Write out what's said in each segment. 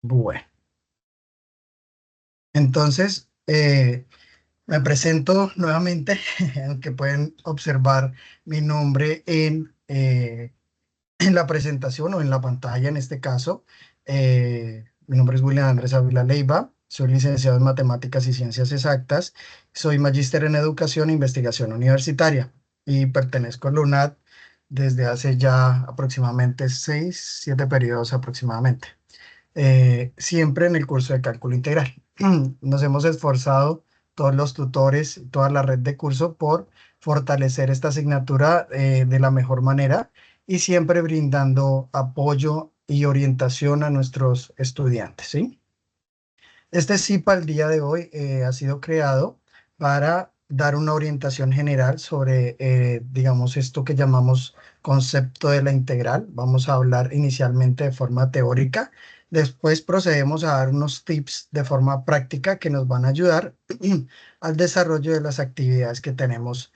Bueno, entonces me presento nuevamente, aunque pueden observar mi nombre en la presentación o en la pantalla en este caso. Mi nombre es William Andrés Ávila Leiva, soy licenciado en Matemáticas y Ciencias Exactas, soy magíster en Educación e Investigación Universitaria y pertenezco a la UNAD desde hace ya aproximadamente 6, 7 periodos aproximadamente, siempre en el curso de cálculo integral. Nos hemos esforzado, todos los tutores, toda la red de curso, por fortalecer esta asignatura de la mejor manera y siempre brindando apoyo y orientación a nuestros estudiantes, ¿sí? Este CIPA el día de hoy ha sido creado para dar una orientación general sobre, digamos, esto que llamamos concepto de la integral. Vamos a hablar inicialmente de forma teórica, después procedemos a dar unos tips de forma práctica que nos van a ayudar al desarrollo de las actividades que tenemos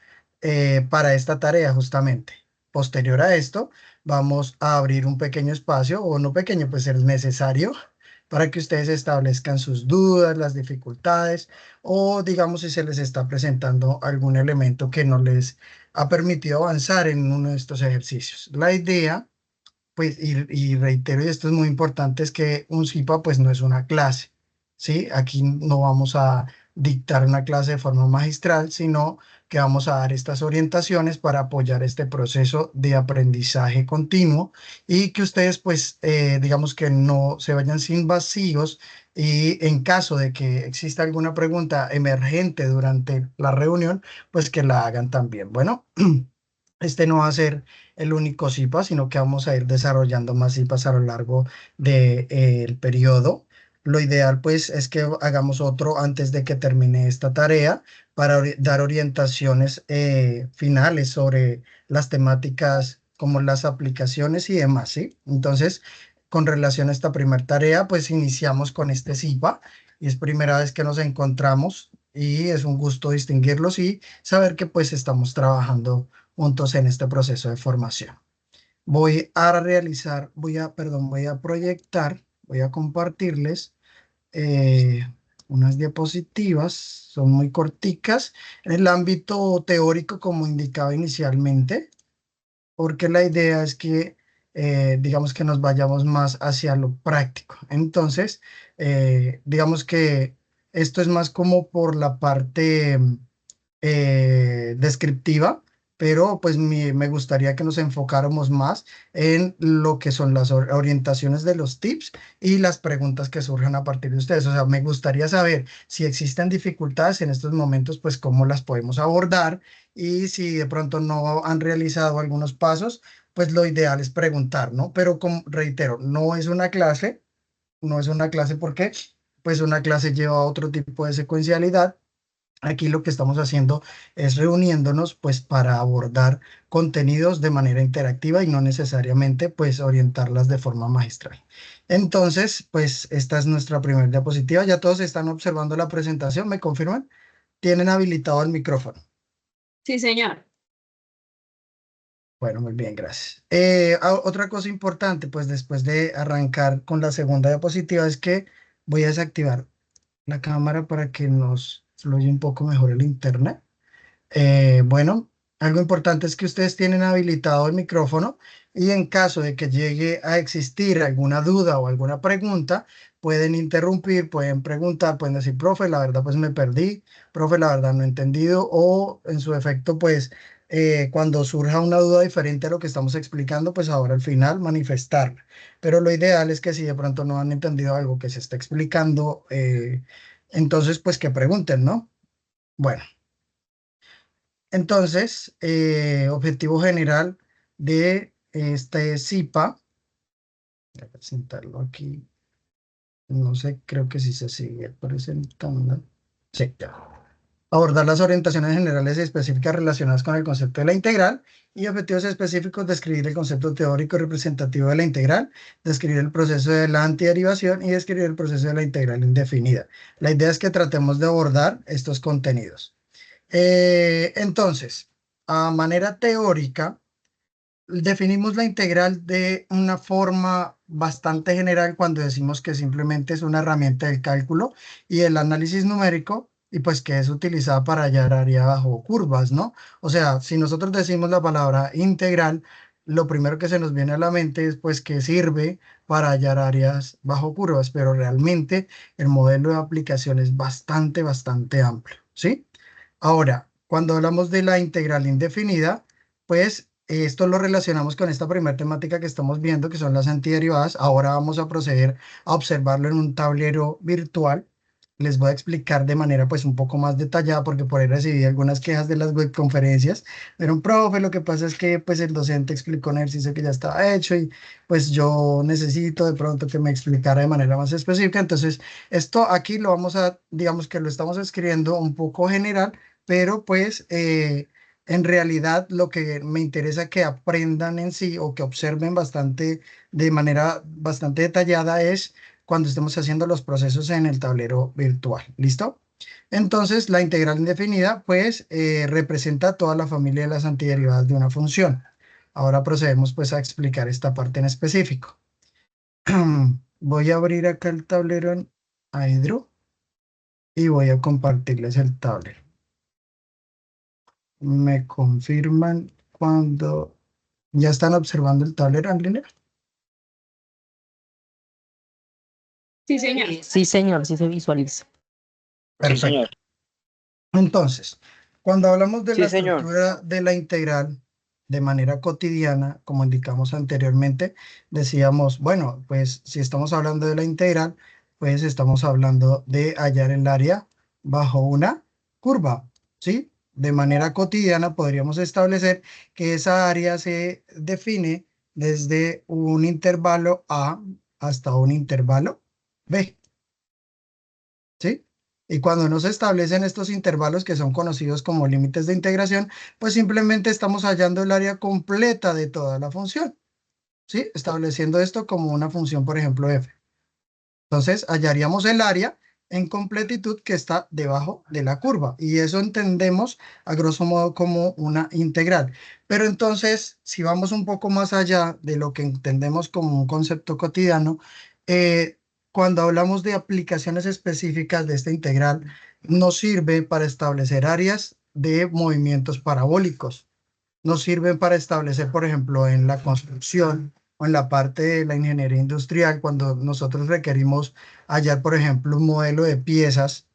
para esta tarea justamente. Posterior a esto, vamos a abrir un pequeño espacio, o no pequeño, pues es necesario, para que ustedes establezcan sus dudas, las dificultades, o digamos si se les está presentando algún elemento que no les ha permitido avanzar en uno de estos ejercicios. La idea, pues, y reitero, y esto es muy importante, es que un CIPA pues no es una clase, ¿sí? Aquí no vamos a dictar una clase de forma magistral, sino que vamos a dar estas orientaciones para apoyar este proceso de aprendizaje continuo y que ustedes pues digamos que no se vayan sin vacíos, y en caso de que exista alguna pregunta emergente durante la reunión, pues que la hagan también. Bueno. Este no va a ser el único CIPA, sino que vamos a ir desarrollando más CIPAs a lo largo del periodo. Lo ideal, pues, es que hagamos otro antes de que termine esta tarea para dar orientaciones finales sobre las temáticas como las aplicaciones y demás, ¿sí? Entonces, con relación a esta primera tarea, pues iniciamos con este CIPA y es primera vez que nos encontramos y es un gusto distinguirlos y saber que pues estamos trabajando juntos en este proceso de formación. Voy a realizar, voy a proyectar, voy a compartirles eh, unas diapositivas, son muy corticas, en el ámbito teórico como indicaba inicialmente, porque la idea es que, digamos que nos vayamos más hacia lo práctico. Entonces, digamos que esto es más como por la parte descriptiva, pero pues me gustaría que nos enfocáramos más en lo que son las orientaciones de los tips y las preguntas que surjan a partir de ustedes. O sea, me gustaría saber si existen dificultades en estos momentos, pues cómo las podemos abordar, y si de pronto no han realizado algunos pasos, pues lo ideal es preguntar, ¿no? Pero como reitero, no es una clase, no es una clase porque pues una clase lleva otro tipo de secuencialidad. Aquí lo que estamos haciendo es reuniéndonos pues para abordar contenidos de manera interactiva y no necesariamente pues orientarlas de forma magistral. Entonces, pues esta es nuestra primera diapositiva. Ya todos están observando la presentación, ¿me confirman? Tienen habilitado el micrófono. Sí, señor. Bueno, muy bien, gracias. Otra cosa importante, pues después de arrancar con la segunda diapositiva, es que voy a desactivar la cámara para que nos fluya un poco mejor el internet. Bueno, algo importante es que ustedes tienen habilitado el micrófono y en caso de que llegue a existir alguna duda o alguna pregunta, pueden interrumpir, pueden preguntar, pueden decir, profe, la verdad pues me perdí, profe, la verdad no he entendido, o en su efecto pues cuando surja una duda diferente a lo que estamos explicando, pues ahora al final manifestarla. Pero lo ideal es que si de pronto no han entendido algo que se está explicando, entonces pues que pregunten, ¿no? Bueno. Entonces, objetivo general de este CIPA, voy a presentarlo aquí, no sé, creo que sí se sigue presentando. Sí, ya. Abordar las orientaciones generales y específicas relacionadas con el concepto de la integral y objetivos específicos, describir el concepto teórico y representativo de la integral, describir el proceso de la antiderivación y describir el proceso de la integral indefinida. La idea es que tratemos de abordar estos contenidos. Entonces, a manera teórica, definimos la integral de una forma bastante general cuando decimos que simplemente es una herramienta del cálculo y el análisis numérico y pues que es utilizada para hallar área bajo curvas, ¿no? O sea, si nosotros decimos la palabra integral, lo primero que se nos viene a la mente es pues que sirve para hallar áreas bajo curvas, pero realmente el modelo de aplicación es bastante amplio, ¿sí? Ahora, cuando hablamos de la integral indefinida, pues esto lo relacionamos con esta primera temática que estamos viendo, que son las antiderivadas. Ahora vamos a proceder a observarlo en un tablero virtual. Les voy a explicar de manera pues un poco más detallada porque por ahí recibí algunas quejas de las webconferencias. Pero un profe, lo que pasa es que pues el docente explicó un ejercicio que ya estaba hecho y pues yo necesito de pronto que me explicara de manera más específica. Entonces, esto aquí lo vamos a, digamos que lo estamos escribiendo un poco general, pero pues en realidad lo que me interesa que aprendan en sí o que observen bastante de manera bastante detallada es cuando estemos haciendo los procesos en el tablero virtual. ¿Listo? Entonces, la integral indefinida pues representa toda la familia de las antiderivadas de una función. Ahora procedemos pues a explicar esta parte en específico. Voy a abrir acá el tablero en Hydro y voy a compartirles el tablero. Me confirman cuando ya están observando el tablero en línea. Sí, señor, sí se visualiza. Perfecto. Entonces, cuando hablamos de la Sí, señor. estructura de la integral de manera cotidiana, como indicamos anteriormente, decíamos, bueno, pues si estamos hablando de la integral, pues estamos hablando de hallar el área bajo una curva, ¿sí? De manera cotidiana podríamos establecer que esa área se define desde un intervalo A hasta un intervalo B, ¿sí? Y cuando no se establecen estos intervalos que son conocidos como límites de integración, pues simplemente estamos hallando el área completa de toda la función, ¿sí? Estableciendo esto como una función, por ejemplo, f. Entonces, hallaríamos el área en completitud que está debajo de la curva. Y eso entendemos a grosso modo como una integral. Pero entonces, si vamos un poco más allá de lo que entendemos como un concepto cotidiano, eh, cuando hablamos de aplicaciones específicas de esta integral, nos sirve para establecer áreas de movimientos parabólicos. Nos sirven para establecer, por ejemplo, en la construcción o en la parte de la ingeniería industrial, cuando nosotros requerimos hallar, por ejemplo, un modelo de piezas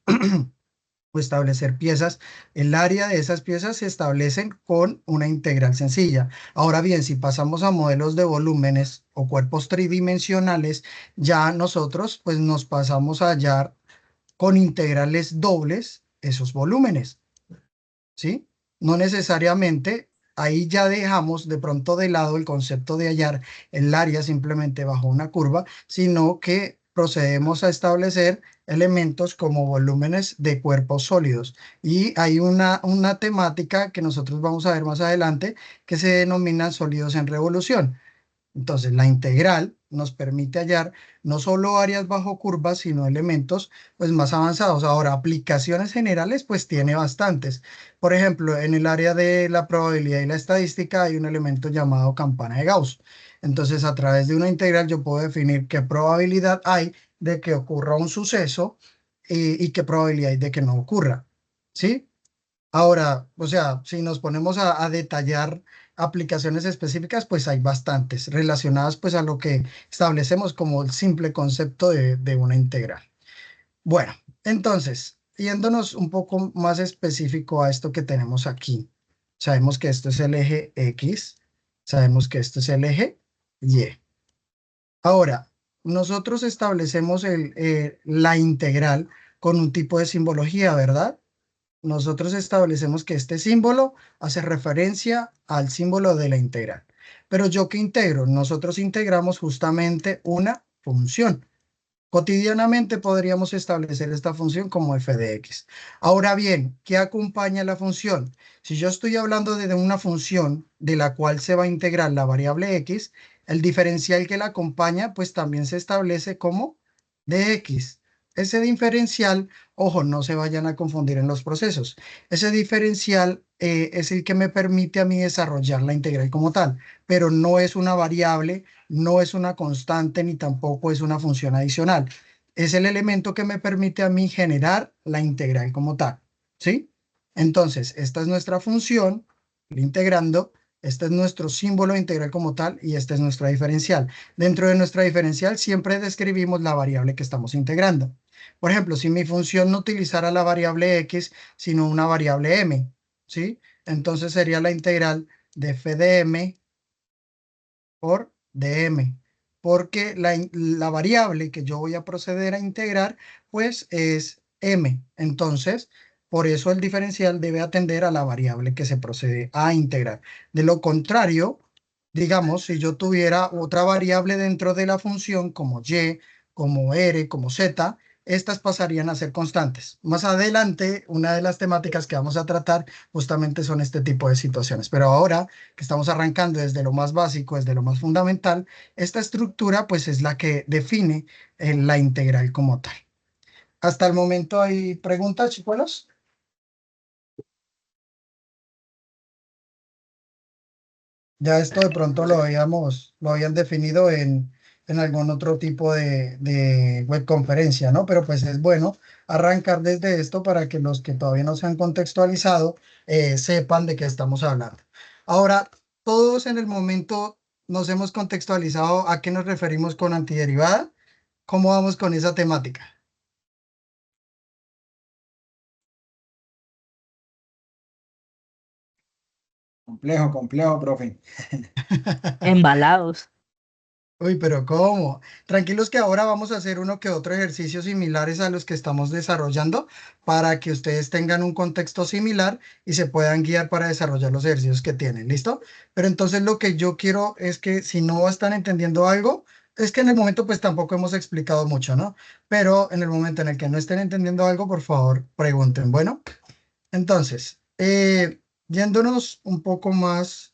o establecer piezas, el área de esas piezas se establecen con una integral sencilla. Ahora bien, si pasamos a modelos de volúmenes o cuerpos tridimensionales, ya nosotros pues nos pasamos a hallar con integrales dobles esos volúmenes. ¿Sí? No necesariamente, ahí ya dejamos de pronto de lado el concepto de hallar el área simplemente bajo una curva, sino que procedemos a establecer elementos como volúmenes de cuerpos sólidos. Y hay una temática que nosotros vamos a ver más adelante que se denomina sólidos en revolución. Entonces, la integral nos permite hallar no solo áreas bajo curvas, sino elementos pues, más avanzados. Ahora, aplicaciones generales, pues tiene bastantes. Por ejemplo, en el área de la probabilidad y la estadística hay un elemento llamado campana de Gauss. Entonces, a través de una integral yo puedo definir qué probabilidad hay de que ocurra un suceso y qué probabilidad hay de que no ocurra. ¿Sí? Ahora, o sea, si nos ponemos a detallar aplicaciones específicas, pues hay bastantes relacionadas pues a lo que establecemos como el simple concepto de una integral. Bueno, entonces, yéndonos un poco más específico a esto que tenemos aquí. Sabemos que esto es el eje X, sabemos que esto es el eje Y. Ahora, nosotros establecemos la integral con un tipo de simbología, ¿verdad? Nosotros establecemos que este símbolo hace referencia al símbolo de la integral. Pero ¿yo qué integro? Nosotros integramos justamente una función. Cotidianamente podríamos establecer esta función como f de x. Ahora bien, ¿qué acompaña la función? Si yo estoy hablando de una función de la cual se va a integrar la variable x, el diferencial que la acompaña pues también se establece como de x. Ese diferencial, ojo, no se vayan a confundir en los procesos. Ese diferencial es el que me permite a mí desarrollar la integral como tal, pero no es una variable, no es una constante, ni tampoco es una función adicional. Es el elemento que me permite a mí generar la integral como tal, ¿sí? Entonces, esta es nuestra función, el integrando, este es nuestro símbolo de integral como tal y este es nuestra diferencial. Dentro de nuestra diferencial siempre describimos la variable que estamos integrando. Por ejemplo, si mi función no utilizara la variable x, sino una variable m, ¿sí? Entonces sería la integral de f de m por dm, porque la variable que yo voy a proceder a integrar, pues es m. Entonces, por eso el diferencial debe atender a la variable que se procede a integrar. De lo contrario, digamos, si yo tuviera otra variable dentro de la función, como y, como r, como z, estas pasarían a ser constantes. Más adelante, una de las temáticas que vamos a tratar justamente son este tipo de situaciones. Pero ahora que estamos arrancando desde lo más básico, desde lo más fundamental, esta estructura pues es la que define la integral como tal. Hasta el momento hay preguntas, chicuelos. Ya esto de pronto lo habían definido en algún otro tipo de webconferencia, ¿no? Pero pues es bueno arrancar desde esto para que los que todavía no se han contextualizado sepan de qué estamos hablando. Ahora, todos en el momento nos hemos contextualizado a qué nos referimos con antiderivada. ¿Cómo vamos con esa temática? Complejo, complejo, profe. Embalados. Uy, pero ¿cómo? Tranquilos que ahora vamos a hacer uno que otro ejercicio similares a los que estamos desarrollando para que ustedes tengan un contexto similar y se puedan guiar para desarrollar los ejercicios que tienen, ¿listo? Pero entonces lo que yo quiero es que si no están entendiendo algo, es que en el momento pues tampoco hemos explicado mucho, ¿no? Pero en el momento en el que no estén entendiendo algo, por favor, pregunten. Bueno, entonces, yéndonos un poco más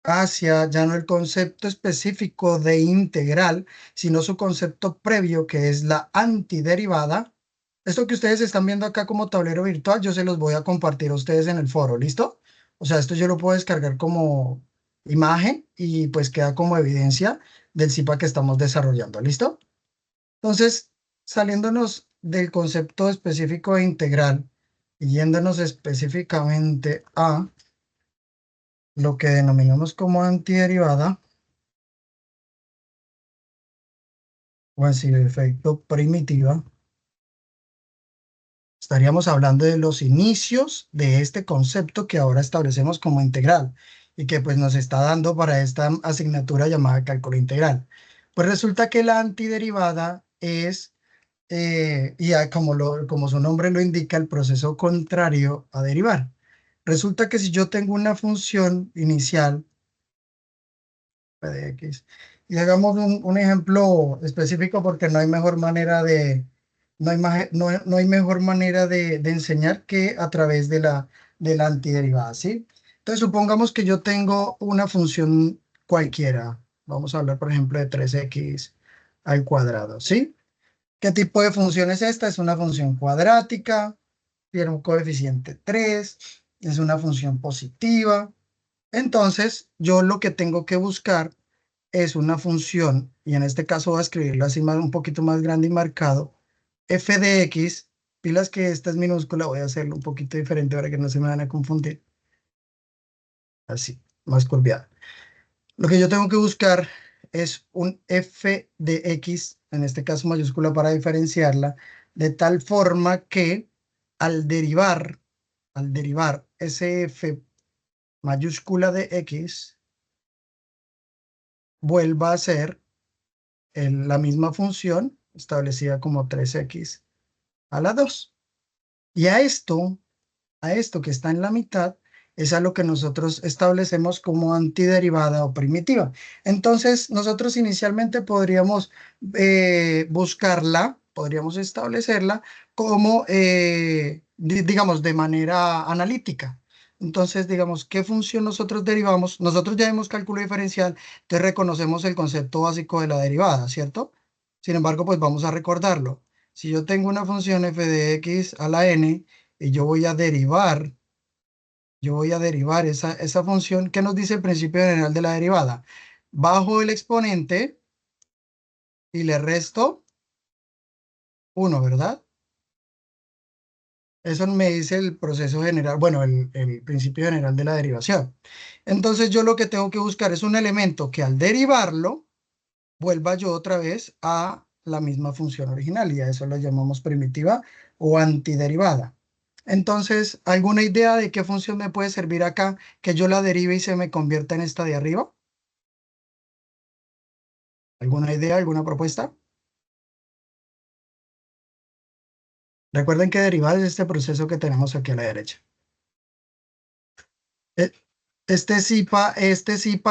hacia ya no el concepto específico de integral, sino su concepto previo, que es la antiderivada. Esto que ustedes están viendo acá como tablero virtual, yo se los voy a compartir a ustedes en el foro, ¿listo? O sea, esto yo lo puedo descargar como imagen y pues queda como evidencia del CIPA que estamos desarrollando, ¿listo? Entonces, saliéndonos del concepto específico de integral y yéndonos específicamente a lo que denominamos como antiderivada, o en su efecto primitiva, estaríamos hablando de los inicios de este concepto que ahora establecemos como integral y que pues nos está dando para esta asignatura llamada cálculo integral. Pues resulta que la antiderivada es, como su nombre lo indica, el proceso contrario a derivar. Resulta que si yo tengo una función inicial p de x. Y hagamos un ejemplo específico porque no hay mejor manera no hay mejor manera de enseñar que a través de la antiderivada, ¿sí? Entonces supongamos que yo tengo una función cualquiera. Vamos a hablar, por ejemplo, de 3x al cuadrado, ¿sí? ¿Qué tipo de función es esta? Es una función cuadrática, tiene un coeficiente 3, es una función positiva. Entonces, yo lo que tengo que buscar es una función, y en este caso voy a escribirlo así un poquito más grande y marcado, f de x, pilas que esta es minúscula, voy a hacerlo un poquito diferente para que no se me van a confundir, así, más curviada. Lo que yo tengo que buscar es un f de x, en este caso mayúscula para diferenciarla, de tal forma que al al derivar ese f mayúscula de x, vuelva a ser la misma función establecida como 3x a la 2. Y a esto que está en la mitad, es a lo que nosotros establecemos como antiderivada o primitiva. Entonces, nosotros inicialmente podríamos buscarla, podríamos establecerla como, digamos, de manera analítica. Entonces, digamos, ¿qué función nosotros derivamos? Nosotros ya hemos cálculo diferencial, entonces reconocemos el concepto básico de la derivada, ¿cierto? Sin embargo, pues vamos a recordarlo. si yo tengo una función f de x a la n y yo voy a derivar esa función, ¿qué nos dice el principio general de la derivada? Bajo el exponente y le resto 1, ¿verdad? Eso me dice el proceso general, bueno, el principio general de la derivación. Entonces yo lo que tengo que buscar es un elemento que al derivarlo, vuelva yo otra vez a la misma función original, y a eso lo llamamos primitiva o antiderivada. Entonces, ¿alguna idea de qué función me puede servir acá que yo la derive y se me convierta en esta de arriba? ¿Alguna idea, alguna propuesta? Recuerden que derivar es este proceso que tenemos aquí a la derecha. E- Este SIPA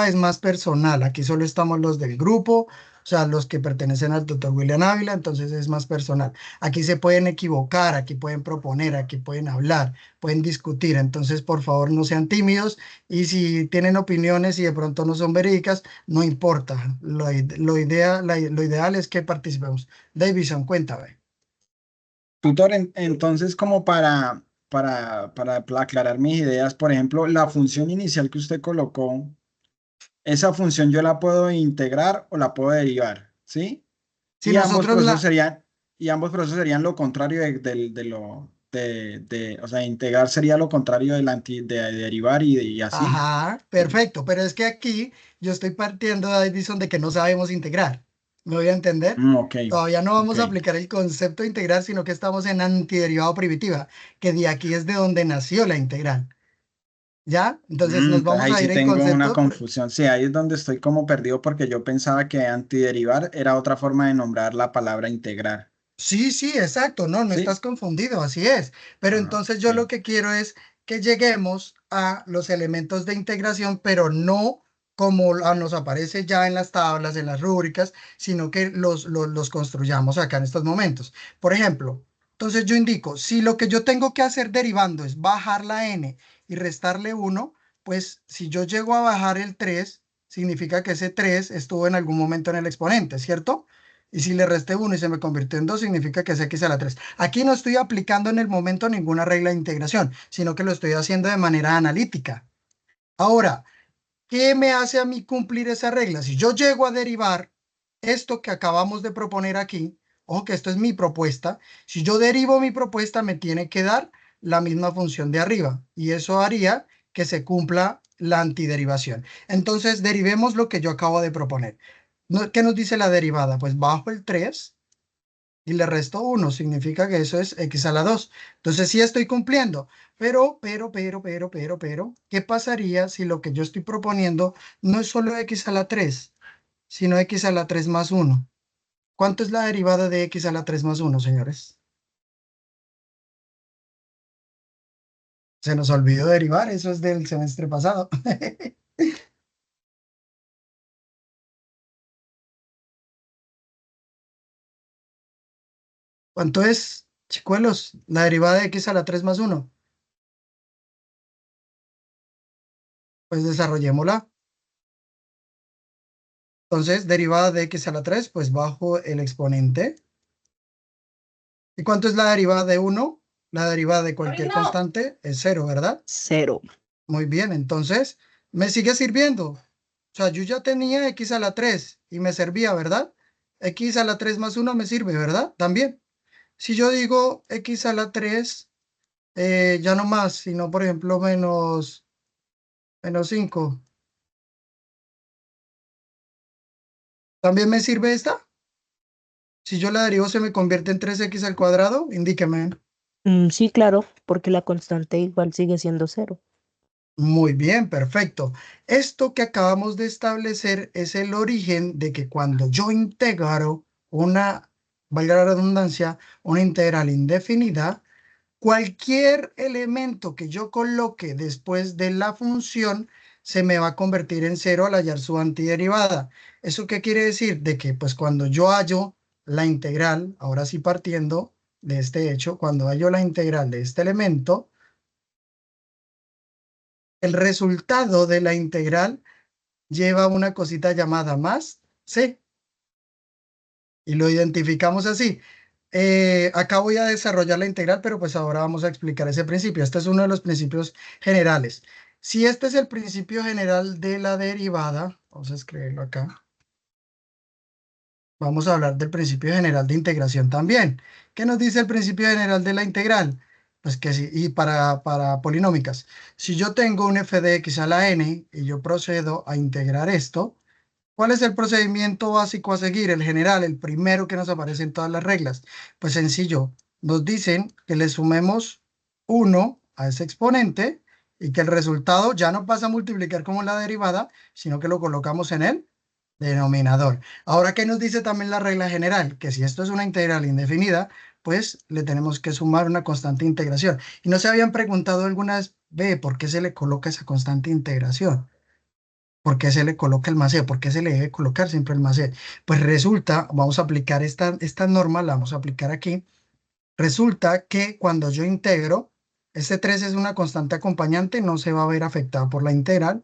es más personal. Aquí solo estamos los del grupo, o sea, los que pertenecen al tutor William Ávila, entonces es más personal. Aquí se pueden equivocar, aquí pueden proponer, aquí pueden hablar, pueden discutir. Entonces, por favor, no sean tímidos, y si tienen opiniones y de pronto no son verídicas, no importa. Lo ideal es que participemos. Davison, cuéntame. Tutor, entonces como para aclarar mis ideas, por ejemplo, la función inicial que usted colocó, esa función yo la puedo integrar o la puedo derivar, ¿sí? Si Y ambos nosotros procesos la... serían, lo contrario o sea, integrar sería lo contrario de derivar y así. Ajá, perfecto, pero es que aquí yo estoy partiendo, Davison, de que no sabemos integrar. ¿Me voy a entender? Ok, Todavía no ok. vamos a aplicar el concepto de integrar, sino que estamos en antiderivado primitiva, que de aquí es de donde nació la integral. ¿Ya? Entonces nos Entonces vamos ahí a sí ir en tengo una concepto. confusión. Sí, ahí es donde estoy como perdido porque yo pensaba que antiderivar era otra forma de nombrar la palabra integrar. Sí, sí, exacto, no, no estás ¿Sí? confundido, así es. Pero Ah, entonces yo lo ok. que quiero es que lleguemos a los elementos de integración, pero no como nos aparece ya en las tablas, en las rúbricas, sino que los construyamos acá en estos momentos. Por ejemplo, entonces yo indico, si lo que yo tengo que hacer derivando es bajar la n y restarle 1, pues si yo llego a bajar el 3, significa que ese 3 estuvo en algún momento en el exponente, ¿cierto? Y si le resté 1 y se me convirtió en 2, significa que es x a la 3. Aquí no estoy aplicando en el momento ninguna regla de integración, sino que lo estoy haciendo de manera analítica. Ahora, ¿qué me hace a mí cumplir esa regla? Si yo llego a derivar esto que acabamos de proponer aquí, ojo que esto es mi propuesta, si yo derivo mi propuesta me tiene que dar la misma función de arriba, y eso haría que se cumpla la antiderivación. Entonces, derivemos lo que yo acabo de proponer. ¿Qué nos dice la derivada? Pues bajo el 3 y le resto 1, significa que eso es x a la 2. Entonces sí estoy cumpliendo, pero, ¿qué pasaría si lo que yo estoy proponiendo no es solo x a la 3, sino x a la 3 más 1? ¿Cuánto es la derivada de x a la 3 más 1, señores? Se nos olvidó derivar, eso es del semestre pasado. ¿Cuánto es, chicuelos, la derivada de x a la 3 más 1? Pues desarrollémosla. Entonces, derivada de x a la 3, pues bajo el exponente. ¿Y cuánto es la derivada de 1? La derivada de cualquier constante es 0, ¿verdad? 0. Muy bien, entonces me sigue sirviendo. O sea, yo ya tenía x a la 3 y me servía, ¿verdad? X a la 3 más 1 me sirve, ¿verdad? También. Si yo digo x a la 3, ya no más, sino por ejemplo menos 5. ¿También me sirve esta? Si yo la derivo se me convierte en 3x al cuadrado, indíqueme. Sí, claro, porque la constante igual sigue siendo 0. Muy bien, perfecto. Esto que acabamos de establecer es el origen de que cuando yo integro una, valga la redundancia, una integral indefinida, cualquier elemento que yo coloque después de la función se me va a convertir en 0 al hallar su antiderivada. ¿Eso qué quiere decir? De que pues cuando yo hallo la integral, ahora sí partiendo de este hecho, cuando hallo la integral de este elemento, el resultado de la integral lleva una cosita llamada más c, y lo identificamos así. Acá voy a desarrollar la integral, pero pues ahora vamos a explicar ese principio. Este es uno de los principios generales. Si este es el principio general de la derivada, vamos a escribirlo acá. Vamos a hablar del principio general de integración también. ¿Qué nos dice el principio general de la integral? Pues que sí, y para polinómicas. Si yo tengo un f de x a la n y yo procedo a integrar esto, ¿cuál es el procedimiento básico a seguir? El general, el primero que nos aparece en todas las reglas. Pues sencillo, nos dicen que le sumemos 1 a ese exponente y que el resultado ya no pasa a multiplicar como la derivada, sino que lo colocamos en el denominador. Ahora, ¿qué nos dice también la regla general? Que si esto es una integral indefinida, pues le tenemos que sumar una constante de integración. Y no se habían preguntado alguna vez, ve, ¿por qué se le coloca esa constante de integración? ¿Por qué se le coloca el más c? ¿Por qué se le debe colocar siempre el más c? Pues resulta, vamos a aplicar esta norma, la vamos a aplicar aquí. Resulta que cuando yo integro, este 3 es una constante acompañante, no se va a ver afectada por la integral.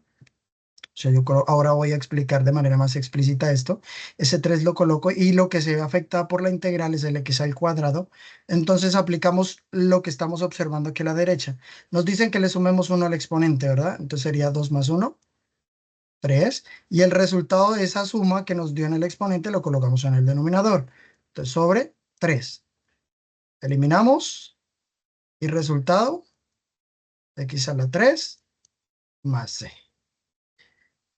O sea, ahora voy a explicar de manera más explícita esto. Ese 3 lo coloco y lo que se ve afectado por la integral es el x al cuadrado. Entonces aplicamos lo que estamos observando aquí a la derecha. Nos dicen que le sumemos 1 al exponente, ¿verdad? Entonces sería 2 más 1. 3, y el resultado de esa suma que nos dio en el exponente lo colocamos en el denominador. Entonces, sobre 3. Eliminamos, y resultado, x a la 3 más c.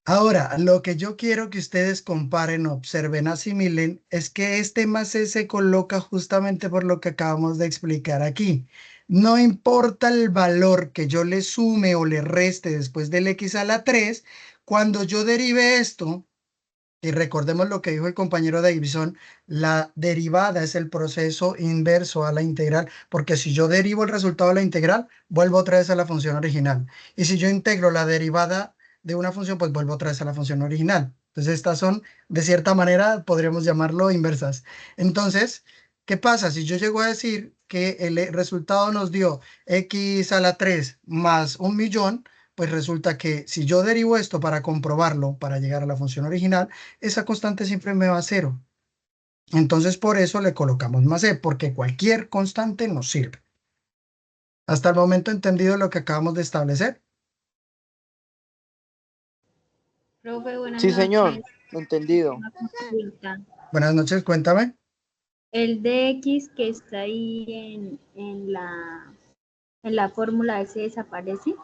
Ahora, lo que yo quiero que ustedes comparen, observen, asimilen, es que este más c se coloca justamente por lo que acabamos de explicar aquí. No importa el valor que yo le sume o le reste después del x a la 3, cuando yo derive esto, y recordemos lo que dijo el compañero Davidson, la derivada es el proceso inverso a la integral, porque si yo derivo el resultado de la integral, vuelvo otra vez a la función original. Y si yo integro la derivada de una función, pues vuelvo otra vez a la función original. Entonces estas son, de cierta manera, podríamos llamarlo inversas. Entonces, ¿qué pasa? Si yo llego a decir que el resultado nos dio x a la 3 más 1.000.000, pues resulta que si yo derivo esto para comprobarlo, para llegar a la función original, esa constante siempre me va a cero. Entonces por eso le colocamos más c, porque cualquier constante nos sirve. ¿Hasta el momento entendido lo que acabamos de establecer? Profe, buenas Sí, señor, noches. entendido. Una consulta. Buenas noches, cuéntame. El dx que está ahí en la fórmula, ¿ese desaparece?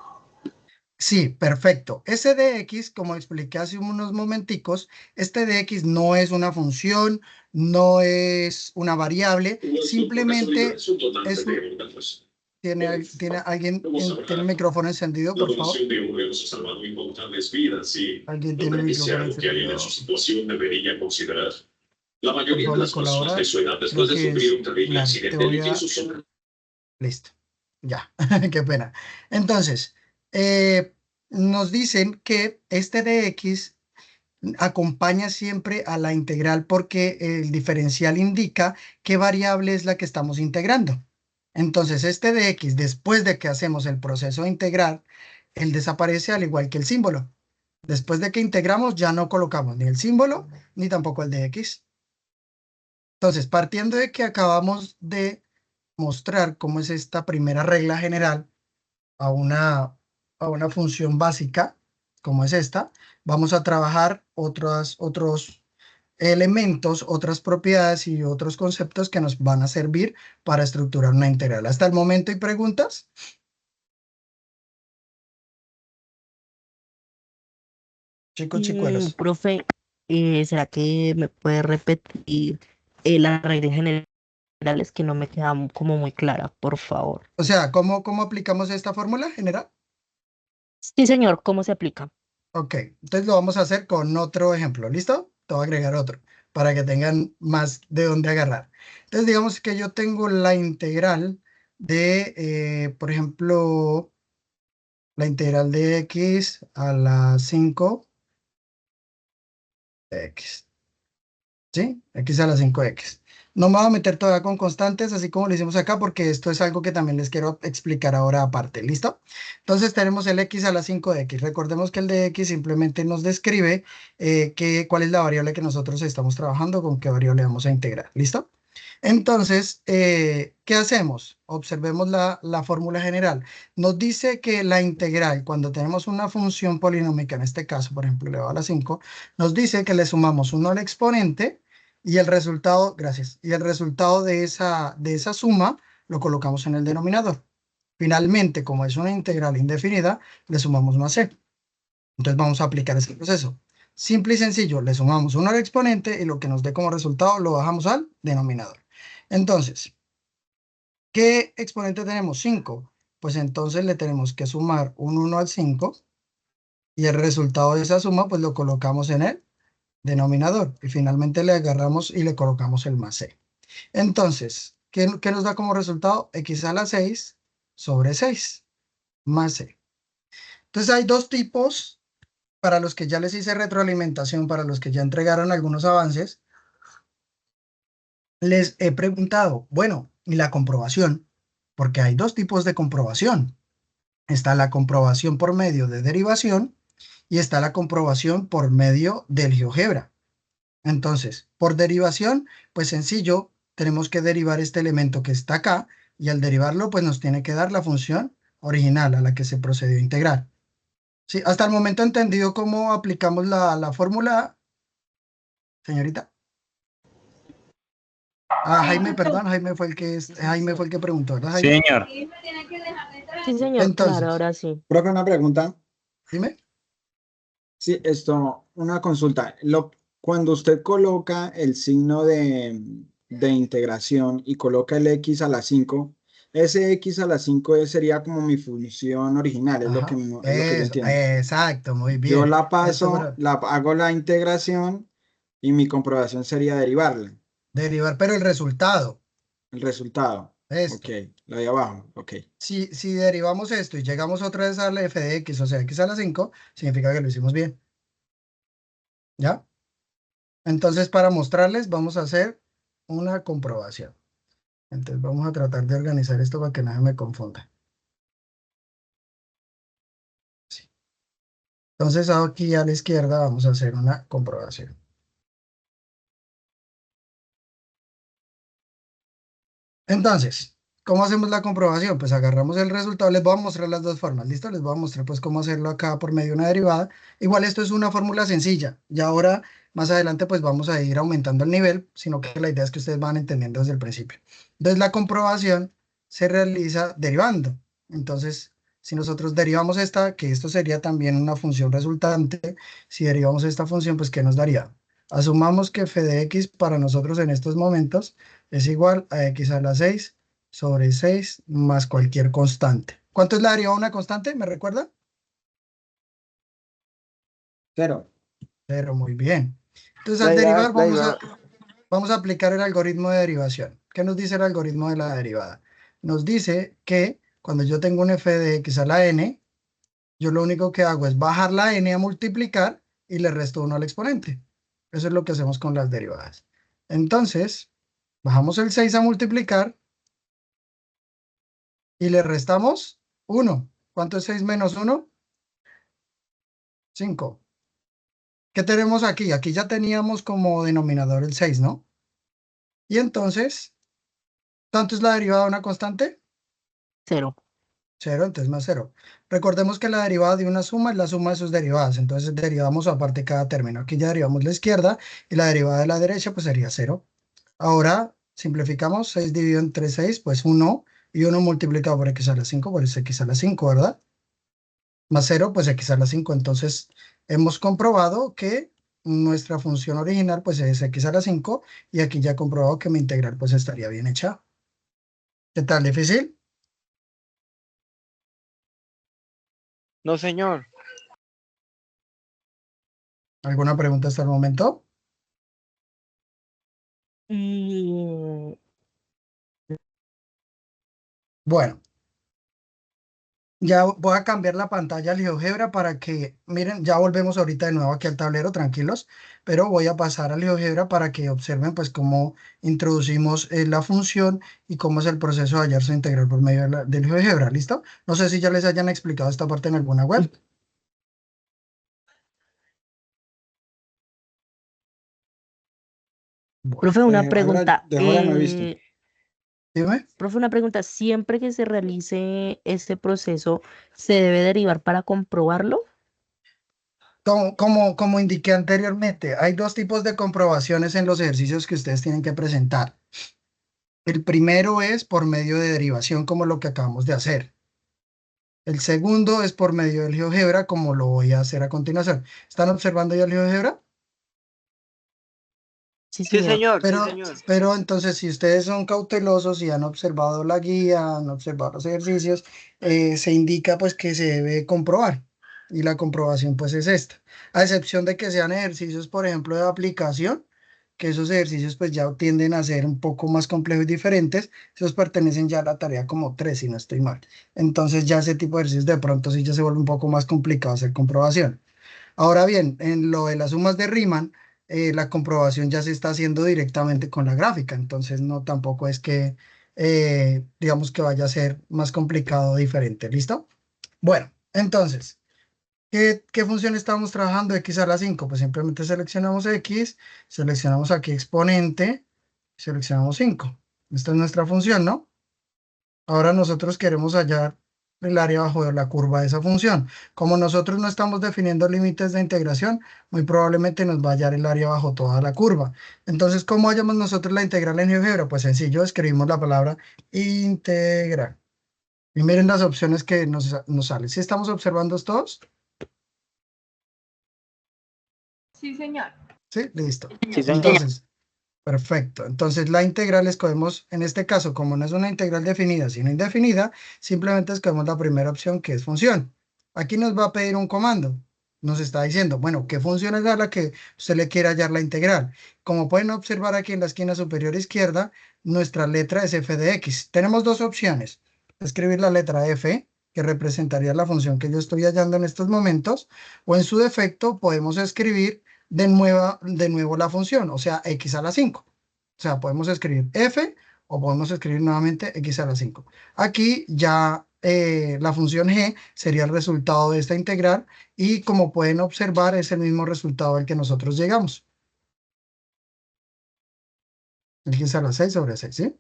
Sí, perfecto. Ese dx, como expliqué hace unos momenticos, este dx no es una función, no es una variable, simplemente es un... ¿Tiene alguien tiene el micrófono encendido, por favor? ¿Alguien tiene el micrófono encendido? Por favor, me colabora. Creo que es... Claro, te voy a... Listo. Ya, qué pena. Entonces, nos dicen que este dx acompaña siempre a la integral porque el diferencial indica qué variable es la que estamos integrando. Entonces, este dx, después de que hacemos el proceso de integrar, él desaparece al igual que el símbolo. Después de que integramos, ya no colocamos ni el símbolo, ni tampoco el dx. Entonces, partiendo de que acabamos de mostrar cómo es esta primera regla general a una función básica, como es esta, vamos a trabajar otros elementos, otras propiedades y otros conceptos que nos van a servir para estructurar una integral. ¿Hasta el momento hay preguntas? Chicos, chicuelos. Profe, ¿será que me puede repetir las reglas generales que no me quedan como muy claras, por favor? O sea, ¿cómo aplicamos esta fórmula general? Sí, señor, ¿cómo se aplica? Ok, entonces lo vamos a hacer con otro ejemplo, ¿listo? Te voy a agregar otro para que tengan más de dónde agarrar. Entonces digamos que yo tengo la integral de, por ejemplo, la integral de x a la 5x, ¿sí? X a la 5x. No me voy a meter todavía con constantes, así como lo hicimos acá, porque esto es algo que también les quiero explicar ahora aparte, ¿listo? Entonces tenemos el x a la 5x. Recordemos que el de x simplemente nos describe cuál es la variable que nosotros estamos trabajando, con qué variable vamos a integrar, ¿listo? Entonces, ¿qué hacemos? Observemos la fórmula general. Nos dice que la integral, cuando tenemos una función polinómica, en este caso, por ejemplo, elevado a la 5, nos dice que le sumamos 1 al exponente y el resultado, gracias, y el resultado de esa suma lo colocamos en el denominador. Finalmente, como es una integral indefinida, le sumamos una c. Entonces vamos a aplicar ese proceso. Simple y sencillo, le sumamos 1 al exponente y lo que nos dé como resultado lo bajamos al denominador. Entonces, ¿qué exponente tenemos? 5. Pues entonces le tenemos que sumar un 1 al 5 y el resultado de esa suma pues lo colocamos en el denominador y finalmente le agarramos y le colocamos el más c. Entonces, ¿qué nos da como resultado? X a la 6 sobre 6 más c. Entonces hay dos tipos para los que ya les hice retroalimentación, para los que ya entregaron algunos avances. Les he preguntado, bueno, ¿y la comprobación? Porque hay dos tipos de comprobación. Está la comprobación por medio de derivación y está la comprobación por medio del GeoGebra. Entonces, por derivación, pues sencillo, tenemos que derivar este elemento que está acá y al derivarlo, pues nos tiene que dar la función original a la que se procedió a integrar. Sí, hasta el momento entendido cómo aplicamos la fórmula, señorita. Ah, Jaime, perdón, Jaime fue el que preguntó, ¿verdad, Sí, Jaime? señor. Sí, señor, claro, Entonces, ahora sí. Profe, una pregunta. dime. Sí, una consulta. Cuando usted coloca el signo de integración y coloca el x a la 5, ese x a la 5 sería como mi función original, es lo que, Ajá, es lo que yo eso, entiendo. exacto, muy Yo bien. la Esto paso, para hago la integración y mi comprobación sería derivarla, derivar, pero el resultado, el resultado. Ok, esto. la de abajo, ok. Si derivamos esto y llegamos otra vez al f de x, o sea, x a la 5, significa que lo hicimos bien. ¿Ya? Entonces, para mostrarles, vamos a hacer una comprobación. Entonces, vamos a tratar de organizar esto para que nadie me confunda. Sí. Entonces, aquí a la izquierda vamos a hacer una comprobación. Entonces, ¿cómo hacemos la comprobación? Pues agarramos el resultado, les voy a mostrar las dos formas, ¿listo? Les voy a mostrar pues cómo hacerlo acá por medio de una derivada. Igual esto es una fórmula sencilla, y ahora más adelante pues vamos a ir aumentando el nivel, sino que la idea es que ustedes van entendiendo desde el principio. Entonces la comprobación se realiza derivando. Entonces, si nosotros derivamos esta, que esto sería también una función resultante, si derivamos esta función, pues ¿qué nos daría? Asumamos que f de x para nosotros en estos momentos es igual a x a la 6 sobre 6 más cualquier constante. ¿Cuánto es la derivada de una constante? ¿Me recuerda? 0. 0, muy bien. Entonces La al idea, derivar la idea, vamos a aplicar el algoritmo de derivación. ¿Qué nos dice el algoritmo de la derivada? Nos dice que cuando yo tengo un f de x a la n, yo lo único que hago es bajar la n a multiplicar y le resto 1 al exponente. Eso es lo que hacemos con las derivadas. Entonces, bajamos el 6 a multiplicar y le restamos 1. ¿Cuánto es 6 menos 1? 5. ¿Qué tenemos aquí? Aquí ya teníamos como denominador el 6, ¿no? Y entonces, ¿cuánto es la derivada de una constante? 0. 0, entonces más 0. Recordemos que la derivada de una suma es la suma de sus derivadas, entonces derivamos aparte cada término. Aquí ya derivamos la izquierda y la derivada de la derecha pues sería 0. Ahora simplificamos, 6 dividido entre 6, pues 1, y 1 multiplicado por x a la 5, pues es x a la 5, ¿verdad? Más 0, pues x a la 5. Entonces, hemos comprobado que nuestra función original, pues es x a la 5, y aquí ya he comprobado que mi integral, pues estaría bien hecha. ¿Qué tal? ¿Difícil? No, señor. ¿Alguna pregunta hasta el momento? Mm, Bueno, ya voy a cambiar la pantalla al GeoGebra para que, miren, ya volvemos ahorita de nuevo aquí al tablero, tranquilos, pero voy a pasar al GeoGebra para que observen pues cómo introducimos la función y cómo es el proceso de hallar su integral por medio del GeoGebra, ¿listo? No sé si ya les hayan explicado esta parte en alguna web. Bueno, Profe, una Álgebra pregunta. de Jora no he visto. dime. Profe, una pregunta. ¿Siempre que se realice este proceso, se debe derivar para comprobarlo? Como indiqué anteriormente, hay dos tipos de comprobaciones en los ejercicios que ustedes tienen que presentar. El primero es por medio de derivación, como lo que acabamos de hacer. El segundo es por medio del GeoGebra, como lo voy a hacer a continuación. ¿Están observando ya el GeoGebra? Sí, Sí, señor. señor, sí, Pero, señor. pero entonces, si ustedes son cautelosos y han observado la guía, han observado los ejercicios, se indica pues que se debe comprobar. Y la comprobación pues es esta. A excepción de que sean ejercicios, por ejemplo, de aplicación, que esos ejercicios pues ya tienden a ser un poco más complejos y diferentes. Esos pertenecen ya a la tarea como 3, si no estoy mal. Entonces ya ese tipo de ejercicios de pronto sí ya se vuelve un poco más complicado hacer comprobación. Ahora bien, en lo de las sumas de Riemann, la comprobación ya se está haciendo directamente con la gráfica, entonces no tampoco es que, digamos que vaya a ser más complicado o diferente, ¿listo? Bueno, entonces, ¿qué función estamos trabajando? X a la 5, pues simplemente seleccionamos X, seleccionamos aquí exponente, seleccionamos 5. Esta es nuestra función, ¿no? Ahora nosotros queremos hallar el área bajo la curva de esa función. Como nosotros no estamos definiendo límites de integración, muy probablemente nos va a hallar el área bajo toda la curva. Entonces, ¿cómo hallamos nosotros la integral en GeoGebra? Pues sencillo, escribimos la palabra integral. Y miren las opciones que nos salen. ¿Sí estamos observando todos? Sí, señor. Sí, listo. Sí, señor. Entonces, perfecto. Entonces la integral escogemos, en este caso, como no es una integral definida, sino indefinida, simplemente escogemos la primera opción que es función. Aquí nos va a pedir un comando. Nos está diciendo, bueno, ¿qué función es a la que usted le quiere hallar la integral? Como pueden observar aquí en la esquina superior izquierda, nuestra letra es f de x. Tenemos dos opciones. Escribir la letra f, que representaría la función que yo estoy hallando en estos momentos, o en su defecto podemos escribir de nuevo la función, o sea, x a la 5. O sea, podemos escribir f o podemos escribir nuevamente x a la 5. Aquí ya la función g sería el resultado de esta integral y como pueden observar es el mismo resultado al que nosotros llegamos. X a la 6 sobre 6, ¿sí?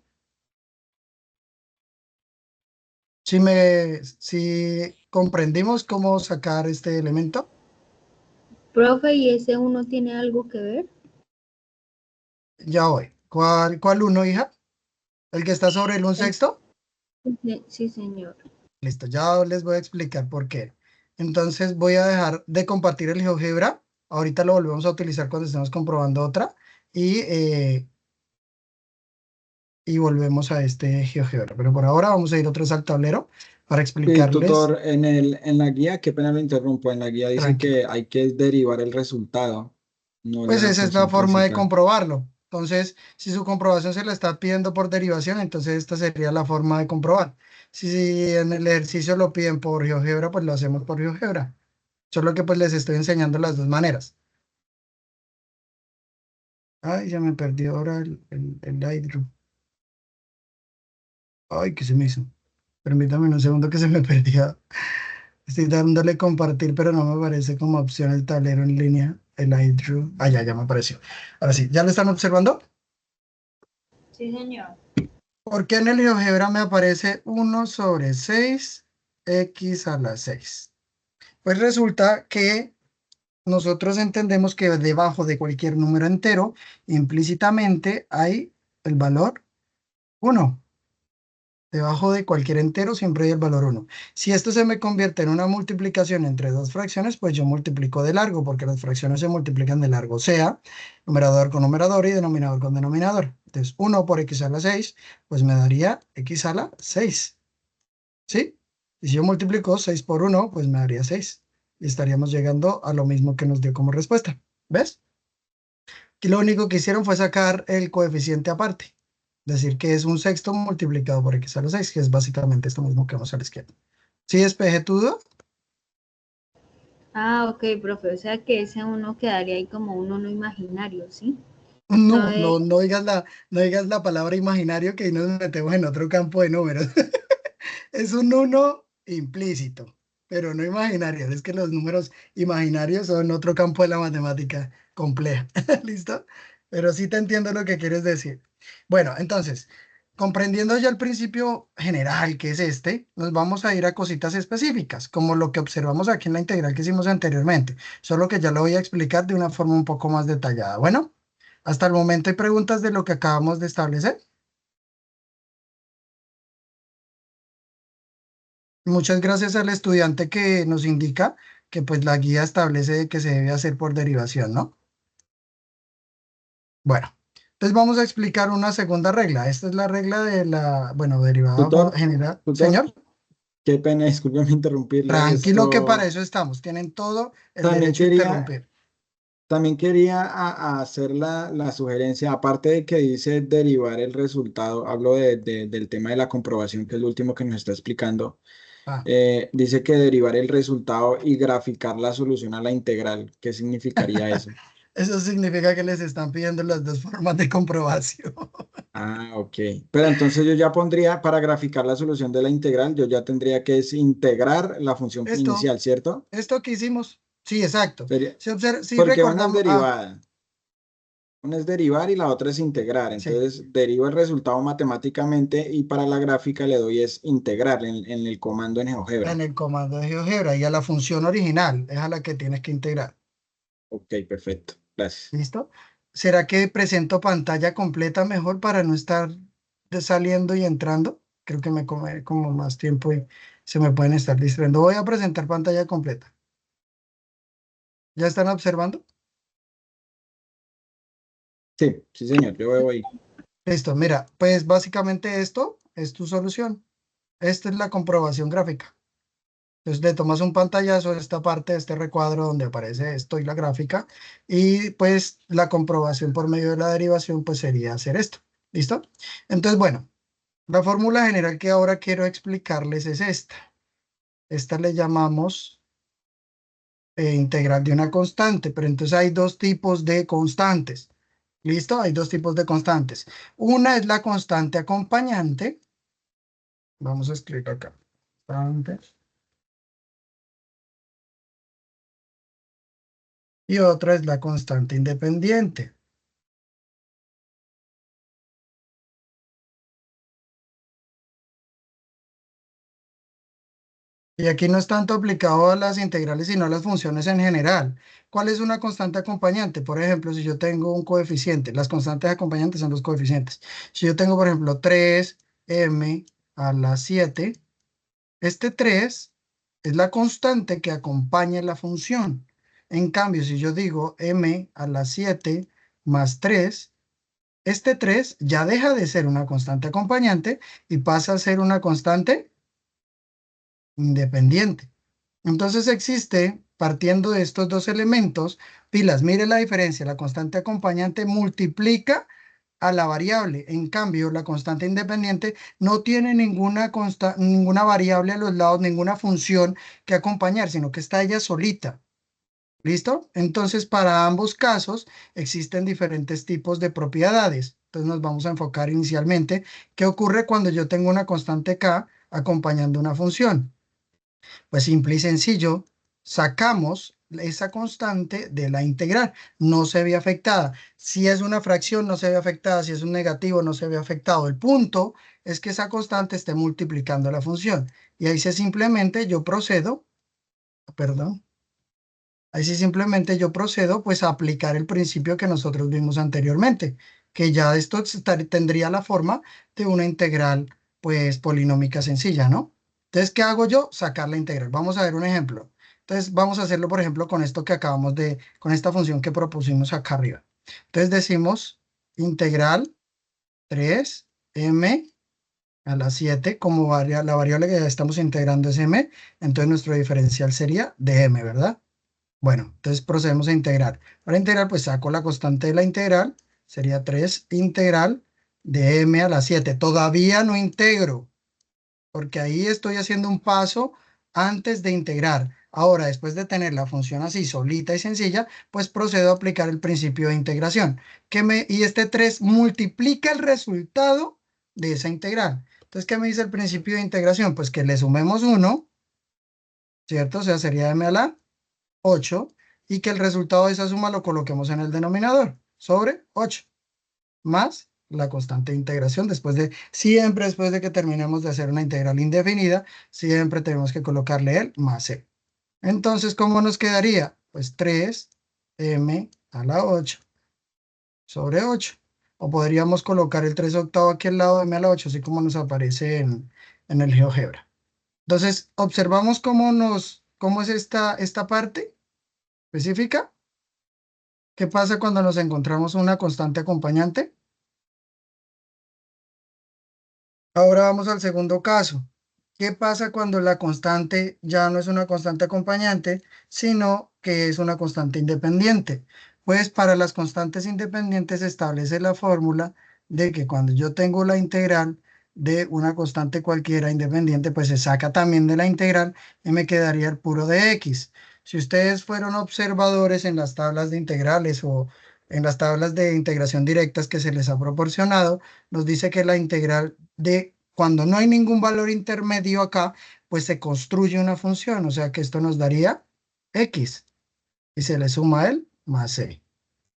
Si comprendimos cómo sacar este elemento. Profe, ¿y ese uno tiene algo que ver? Ya voy. ¿Cuál uno, hija? ¿El que está sobre el un sexto? Sí, señor. Listo, ya les voy a explicar por qué. Entonces voy a dejar de compartir el GeoGebra. Ahorita lo volvemos a utilizar cuando estemos comprobando otra. Y volvemos a este GeoGebra. Pero por ahora vamos a ir otra vez al tablero para Sí, explicarles. tutor, en la guía, qué pena lo interrumpo, en la guía dice Tranquilo. que hay que derivar el resultado, no Pues la esa es la función forma de principal. comprobarlo. Entonces, si su comprobación se la está pidiendo por derivación, entonces esta sería la forma de comprobar. Si en el ejercicio lo piden por GeoGebra, pues lo hacemos por GeoGebra. Solo que pues les estoy enseñando las dos maneras. Ay, ya me perdió ahora el Lightroom. Ay, ¿qué se me hizo? Permítame un segundo que se me perdió. Estoy dándole compartir, pero no me aparece como opción el tablero en línea, el Lightroom. Ah, ya me apareció. Ahora sí, ¿ya lo están observando? Sí, señor. ¿Por qué en el GeoGebra me aparece 1 sobre 6 x a la 6? Pues resulta que nosotros entendemos que debajo de cualquier número entero, implícitamente hay el valor 1. Debajo de cualquier entero siempre hay el valor 1. Si esto se me convierte en una multiplicación entre dos fracciones, pues yo multiplico de largo, porque las fracciones se multiplican de largo, o sea, numerador con numerador y denominador con denominador. Entonces, 1 por x a la 6, pues me daría x a la 6. ¿Sí? Y si yo multiplico 6 por 1, pues me daría 6. Y estaríamos llegando a lo mismo que nos dio como respuesta. ¿Ves? Y lo único que hicieron fue sacar el coeficiente aparte. Decir que es un sexto multiplicado por x a la 6, que es básicamente esto mismo que vamos a la izquierda. ¿Sí despejé tu duda? Ah, ok, profe. O sea que ese uno quedaría ahí como un uno imaginario, ¿sí? No No, es. no digas la palabra imaginario que ahí nos metemos en otro campo de números. Es un 1 implícito, pero no imaginario. Es que los números imaginarios son otro campo de la matemática compleja. ¿Listo? pero sí te entiendo lo que quieres decir. Bueno, entonces, comprendiendo ya el principio general, que es este, nos vamos a ir a cositas específicas, como lo que observamos aquí en la integral que hicimos anteriormente, solo que ya lo voy a explicar de una forma un poco más detallada. Bueno, hasta el momento hay preguntas de lo que acabamos de establecer. Muchas gracias al estudiante que nos indica que pues la guía establece que se debe hacer por derivación, ¿no? Bueno, entonces vamos a explicar una segunda regla. Esta es la regla de la, bueno, derivada Tutor, general. tutor, Señor, qué pena, discúlpeme interrumpirle tranquilo que para esto. eso estamos. Tienen todo el También derecho a quería, interrumpir. también quería a hacer la sugerencia, aparte de que dice derivar el resultado, hablo del tema de la comprobación, que es lo último que nos está explicando. Ah, Dice que derivar el resultado y graficar la solución a la integral. ¿Qué significaría eso? eso significa que les están pidiendo las dos formas de comprobación. Ah, ok. Pero entonces yo ya pondría, para graficar la solución de la integral, yo ya tendría que es integrar la función Esto, inicial, ¿cierto? esto que hicimos, sí, exacto. Sería, Si porque una es recordamos, derivada, una es derivar y la otra es integrar. sí, Entonces derivo el resultado matemáticamente y para la gráfica le doy es integrar en el comando en en GeoGebra. el comando de GeoGebra y a la función original, es a la que tienes que integrar. Ok, perfecto. Gracias. ¿Listo? ¿Será que presento pantalla completa mejor para no estar saliendo y entrando? Creo que me come como más tiempo y se me pueden estar distrayendo. Voy a presentar pantalla completa. ¿Ya están observando? Sí, sí, señor, yo veo ahí. Listo, mira, pues básicamente esto es tu solución. Esta es la comprobación gráfica. Entonces le tomas un pantallazo de esta parte, de este recuadro donde aparece esto y la gráfica, y pues la comprobación por medio de la derivación pues sería hacer esto. ¿Listo? Entonces, bueno. La fórmula general que ahora quiero explicarles es esta. Esta le llamamos integral de una constante, pero entonces hay dos tipos de constantes. ¿Listo? Hay dos tipos de constantes. Una es la constante acompañante. Vamos a escribir acá. Constante. Y otra es la constante independiente. Y aquí no es tanto aplicado a las integrales, sino a las funciones en general. ¿Cuál es una constante acompañante? Por ejemplo, si yo tengo un coeficiente, las constantes acompañantes son los coeficientes. Si yo tengo, por ejemplo, 3m a la 7, este 3 es la constante que acompaña la función. En cambio, si yo digo m a la 7 más 3, este 3 ya deja de ser una constante acompañante y pasa a ser una constante independiente. Entonces existe, partiendo de estos dos elementos, pilas, mire la diferencia, la constante acompañante multiplica a la variable, en cambio la constante independiente no tiene ninguna variable a los lados, ninguna función que acompañar, sino que está ella solita. ¿Listo? Entonces para ambos casos existen diferentes tipos de propiedades. Entonces nos vamos a enfocar inicialmente qué ocurre cuando yo tengo una constante k acompañando una función. Pues simple y sencillo, sacamos esa constante de la integral, no se ve afectada. Si es una fracción, no se ve afectada. Si es un negativo, no se ve afectado. El punto es que esa constante esté multiplicando la función. Y ahí sí simplemente yo procedo, perdón, ahí sí simplemente yo procedo pues a aplicar el principio que nosotros vimos anteriormente, que ya esto tendría la forma de una integral pues polinómica sencilla, ¿no? Entonces, ¿qué hago yo? Sacar la integral. Vamos a ver un ejemplo. Entonces, vamos a hacerlo, por ejemplo, con esto que acabamos de, con esta función que propusimos acá arriba. Entonces, decimos integral 3m a la 7, como la variable que ya estamos integrando es m, entonces nuestro diferencial sería de m, ¿verdad? Bueno, entonces procedemos a integrar. Para integrar, pues saco la constante de la integral, sería 3 integral de m a la 7. Todavía no integro, porque ahí estoy haciendo un paso antes de integrar. Ahora, después de tener la función así solita y sencilla, pues procedo a aplicar el principio de integración. Y este 3 multiplica el resultado de esa integral. Entonces, ¿qué me dice el principio de integración? Pues que le sumemos 1, ¿cierto? O sea, sería m a la 8 y que el resultado de esa suma lo coloquemos en el denominador. sobre 8, más la constante de integración. Siempre después de que terminemos de hacer una integral indefinida, siempre tenemos que colocarle el más c. Entonces, ¿cómo nos quedaría? Pues 3m a la 8 sobre 8. O podríamos colocar el 3/8 aquí al lado de m a la 8, así como nos aparece en el GeoGebra. Entonces, observamos cómo es esta parte específica. ¿Qué pasa cuando nos encontramos una constante acompañante? Ahora vamos al segundo caso. ¿Qué pasa cuando la constante ya no es una constante acompañante, sino que es una constante independiente? Pues para las constantes independientes se establece la fórmula de que cuando yo tengo la integral de una constante cualquiera independiente, pues se saca también de la integral y me quedaría el puro de x. Si ustedes fueron observadores en las tablas de integrales o en las tablas de integración directas que se les ha proporcionado, nos dice que la integral de cuando no hay ningún valor intermedio acá, pues se construye una función, o sea que esto nos daría x y se le suma el más c.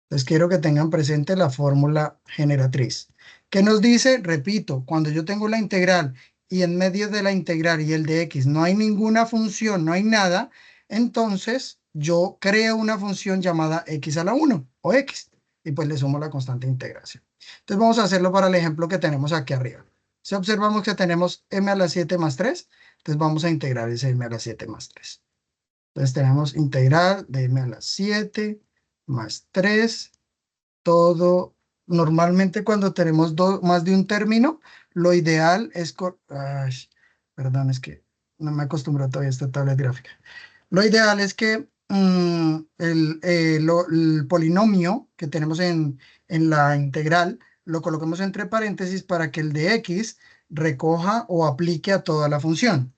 Entonces quiero que tengan presente la fórmula generatriz. ¿Qué nos dice? Repito, cuando yo tengo la integral y en medio de la integral y el de x no hay ninguna función, no hay nada, entonces yo creo una función llamada x a la 1 o x y pues le sumo la constante de integración. Entonces vamos a hacerlo para el ejemplo que tenemos aquí arriba. Si observamos que tenemos m a la 7 más 3, entonces vamos a integrar ese m a la 7 más 3. Entonces tenemos integral de m a la 7 más 3, todo. Normalmente cuando tenemos más de un término, lo ideal es... perdón, es que no me acostumbro todavía a esta tabla gráfica. Lo ideal es que el polinomio que tenemos en la integral lo coloquemos entre paréntesis para que el de x recoja o aplique a toda la función.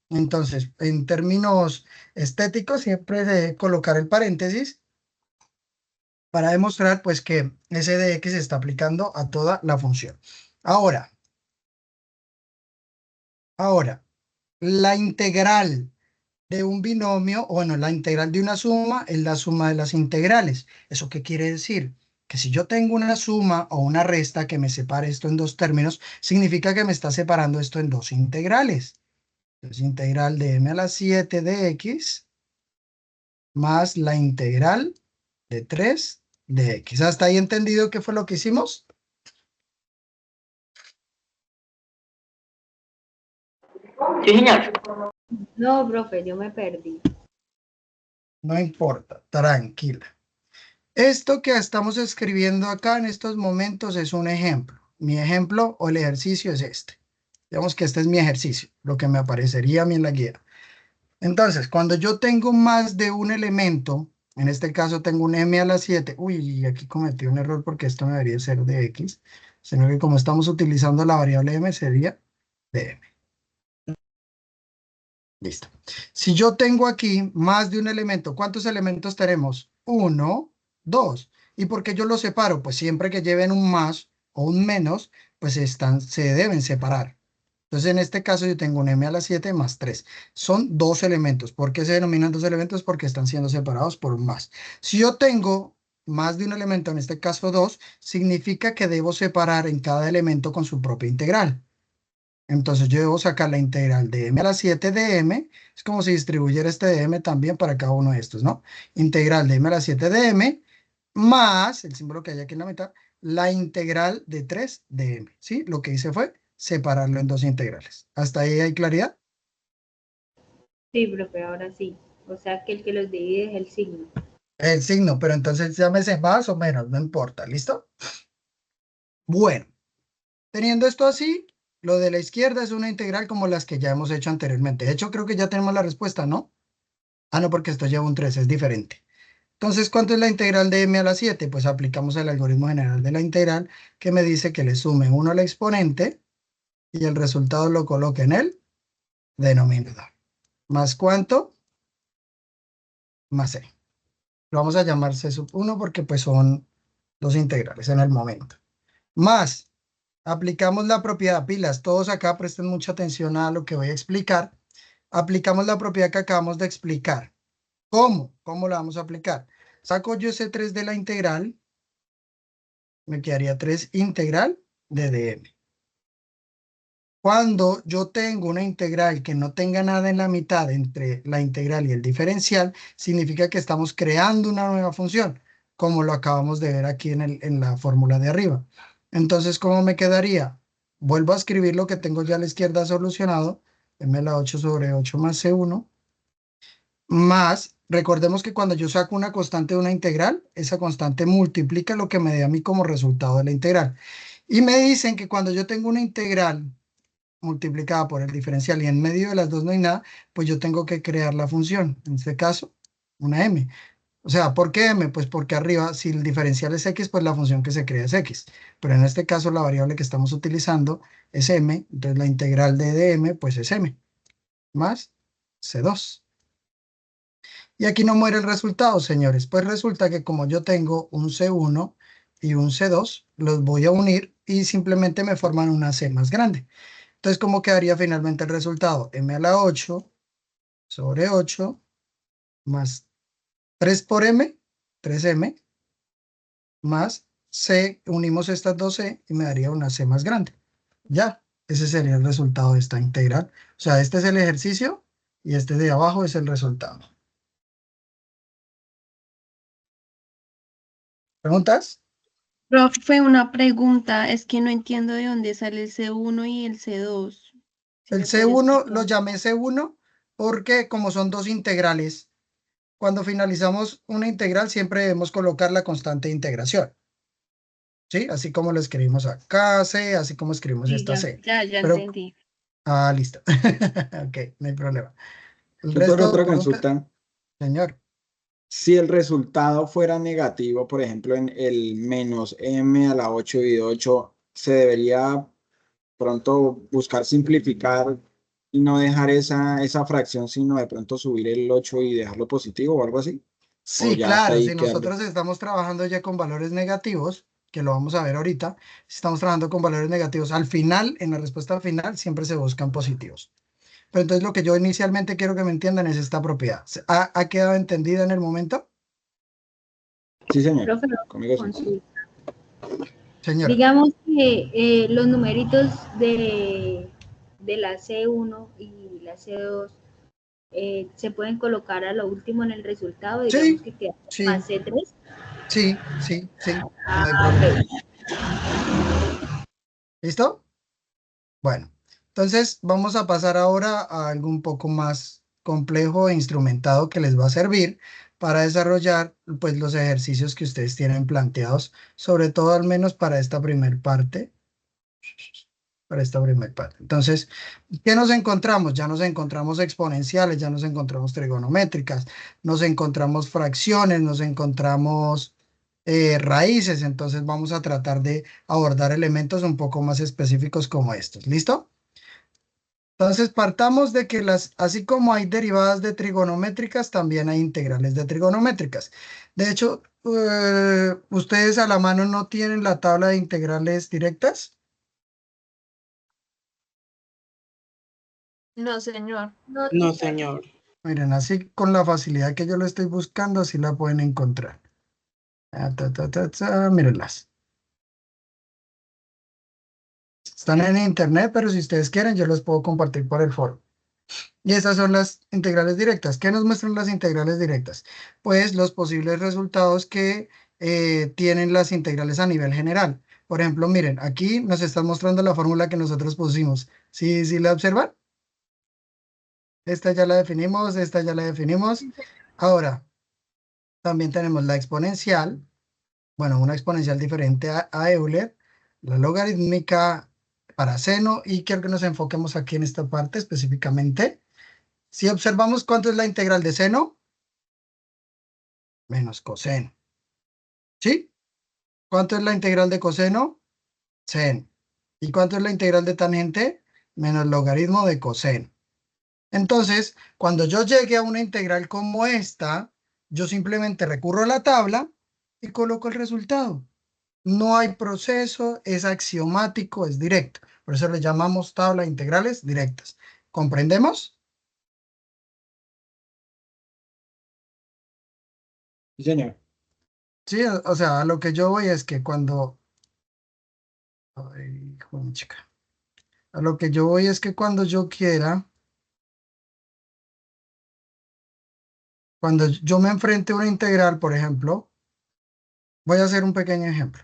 Entonces, en términos estéticos, siempre se debe colocar el paréntesis para demostrar pues que ese de x se está aplicando a toda la función. Ahora, la integral de un binomio, o bueno, la integral de una suma es la suma de las integrales. ¿Eso qué quiere decir? Que si yo tengo una suma o una resta que me separe esto en dos términos, significa que me está separando esto en dos integrales. Entonces, integral de m a la 7 de x más la integral de 3 de x. ¿Hasta ahí entendido qué fue lo que hicimos? Sí, señor. No, profe, yo me perdí. No importa, tranquila. Esto que estamos escribiendo acá en estos momentos es un ejemplo. Mi ejemplo o el ejercicio es este. Digamos que este es mi ejercicio, lo que me aparecería a mí en la guía. Entonces, cuando yo tengo más de un elemento, en este caso tengo un m a la 7, uy, aquí cometí un error porque esto no debería ser de x, sino que como estamos utilizando la variable m sería de m. Listo. Si yo tengo aquí más de un elemento, ¿cuántos elementos tenemos? 1, 2. ¿Y por qué yo los separo? Pues siempre que lleven un más o un menos, pues se deben separar. Entonces, en este caso yo tengo un m a la 7 más 3. Son dos elementos. ¿Por qué se denominan dos elementos? Porque están siendo separados por un más. Si yo tengo más de un elemento, en este caso 2, significa que debo separar en cada elemento con su propia integral. Entonces yo debo sacar la integral de m a la 7 de m, es como si distribuyera este de m también para cada uno de estos, ¿no? Integral de m a la 7 de m más, el símbolo que hay aquí en la mitad, la integral de 3 de m, ¿sí? Lo que hice fue separarlo en dos integrales. ¿Hasta ahí hay claridad? Sí, profe, ahora sí. O sea que el que los divide es el signo. El signo, pero entonces llámese más o menos, no importa, ¿listo? Bueno, teniendo esto así, lo de la izquierda es una integral como las que ya hemos hecho anteriormente. De hecho, creo que ya tenemos la respuesta, ¿no? Ah, no, porque esto lleva un 3, es diferente. Entonces, ¿cuánto es la integral de m a la 7? Pues aplicamos el algoritmo general de la integral que me dice que le sume 1 al exponente y el resultado lo coloque en el denominador. ¿Más cuánto? Más c. Lo vamos a llamar c sub 1 porque pues son dos integrales en el momento. Más, aplicamos la propiedad pilas. Todos acá presten mucha atención a lo que voy a explicar. Aplicamos la propiedad que acabamos de explicar. ¿Cómo? ¿Cómo la vamos a aplicar? Saco yo ese 3 de la integral me quedaría 3 integral de dm. Cuando yo tengo una integral que no tenga nada en la mitad entre la integral y el diferencial, significa que estamos creando una nueva función, como lo acabamos de ver aquí en la fórmula de arriba. Entonces, ¿cómo me quedaría? Vuelvo a escribir lo que tengo ya a la izquierda solucionado, m a la 8 sobre 8 más c1, más, recordemos que cuando yo saco una constante de una integral, esa constante multiplica lo que me dé a mí como resultado de la integral. Y me dicen que cuando yo tengo una integral multiplicada por el diferencial y en medio de las dos no hay nada, pues yo tengo que crear la función, en este caso, una m. O sea, ¿por qué m? Pues porque arriba, si el diferencial es x, pues la función que se crea es x. Pero en este caso la variable que estamos utilizando es m, entonces la integral de dm, pues es m, más c2. Y aquí no muere el resultado, señores. Pues resulta que como yo tengo un C1 y un C2, los voy a unir y simplemente me forman una C más grande. Entonces, ¿cómo quedaría finalmente el resultado? M a la 8 sobre 8 más 3 por M, 3M, más C, unimos estas dos C y me daría una C más grande. Ya, ese sería el resultado de esta integral. O sea, este es el ejercicio y este de abajo es el resultado. ¿Preguntas? Profe, una pregunta, es que no entiendo de dónde sale el C1 y el C2. Si El me puede C1 lo explicar. llamé C1 porque como son dos integrales, cuando finalizamos una integral siempre debemos colocar la constante de integración. ¿Sí? Así como lo escribimos acá, C, así como escribimos Sí, esta C. ya Pero, entendí. listo. Ok, no hay problema. El Tutor, resto, otra pregunta, consulta. señor. Si el resultado fuera negativo, por ejemplo, en el menos m a la 8 dividido 8, ¿se debería pronto buscar simplificar y no dejar esa fracción, sino de pronto subir el 8 y dejarlo positivo o algo así? ¿O Sí, ya hasta claro, ahí si quedarlo? nosotros estamos trabajando ya con valores negativos, que lo vamos a ver ahorita, si estamos trabajando con valores negativos, al final, en la respuesta final, siempre se buscan positivos. Pero entonces lo que yo inicialmente quiero que me entiendan es esta propiedad. ¿Ha quedado entendida en el momento? Sí, señor. Profe, Conmigo sí. consulta. Señora. Digamos que los numeritos de la C1 y la C2 se pueden colocar a lo último en el resultado, digamos Sí, que queda sí, más C3. sí, sí, sí, no hay Ah, problema. ok. ¿Listo? Bueno, entonces vamos a pasar ahora a algo un poco más complejo e instrumentado que les va a servir para desarrollar pues los ejercicios que ustedes tienen planteados, sobre todo al menos para esta primer parte. Entonces, ¿qué nos encontramos? Ya nos encontramos exponenciales, ya nos encontramos trigonométricas, nos encontramos fracciones, nos encontramos raíces. Entonces vamos a tratar de abordar elementos un poco más específicos como estos. ¿Listo? Entonces partamos de que así como hay derivadas de trigonométricas, también hay integrales de trigonométricas. De hecho, ustedes a la mano no tienen la tabla de integrales directas. No, señor. No, señor. Miren, así con la facilidad que yo lo estoy buscando, así la pueden encontrar. Mírenlas. Están en internet, pero si ustedes quieren, yo los puedo compartir por el foro. Y esas son las integrales directas. ¿Qué nos muestran las integrales directas? Pues los posibles resultados que tienen las integrales a nivel general. Por ejemplo, miren, aquí nos están mostrando la fórmula que nosotros pusimos. ¿Sí, sí la observan? Esta ya la definimos, esta ya la definimos. Ahora, también tenemos la exponencial. Bueno, una exponencial diferente a Euler, la logarítmica para seno, y quiero que nos enfoquemos aquí en esta parte específicamente. Si observamos cuánto es la integral de seno, menos coseno. ¿Sí? ¿Cuánto es la integral de coseno? Seno. ¿Y cuánto es la integral de tangente? Menos logaritmo de coseno. Entonces, cuando yo llegue a una integral como esta, yo simplemente recurro a la tabla y coloco el resultado. No hay proceso, es axiomático, es directo. Por eso le llamamos tabla de integrales directas. ¿Comprendemos? Sí, señor. Sí, o sea, a lo que yo voy es que cuando Ay, joder, chica. A lo que yo voy es que cuando yo quiera, cuando yo me enfrente a una integral, por ejemplo, voy a hacer un pequeño ejemplo.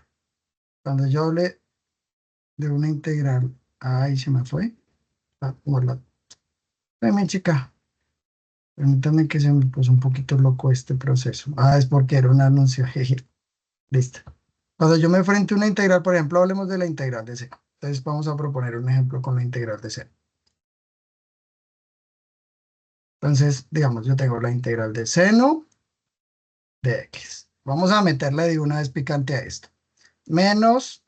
Cuando yo hable de una integral, ay, se me fue. Hola. Ay, chica. Permítame que se me puso un poquito loco este proceso. Ah, es porque era un anuncio. Jeje. Listo. Cuando yo me enfrente a una integral, por ejemplo, hablemos de la integral de seno. Entonces vamos a proponer un ejemplo con la integral de seno. Entonces, digamos, yo tengo la integral de seno de x. Vamos a meterle de una vez picante a esto. Menos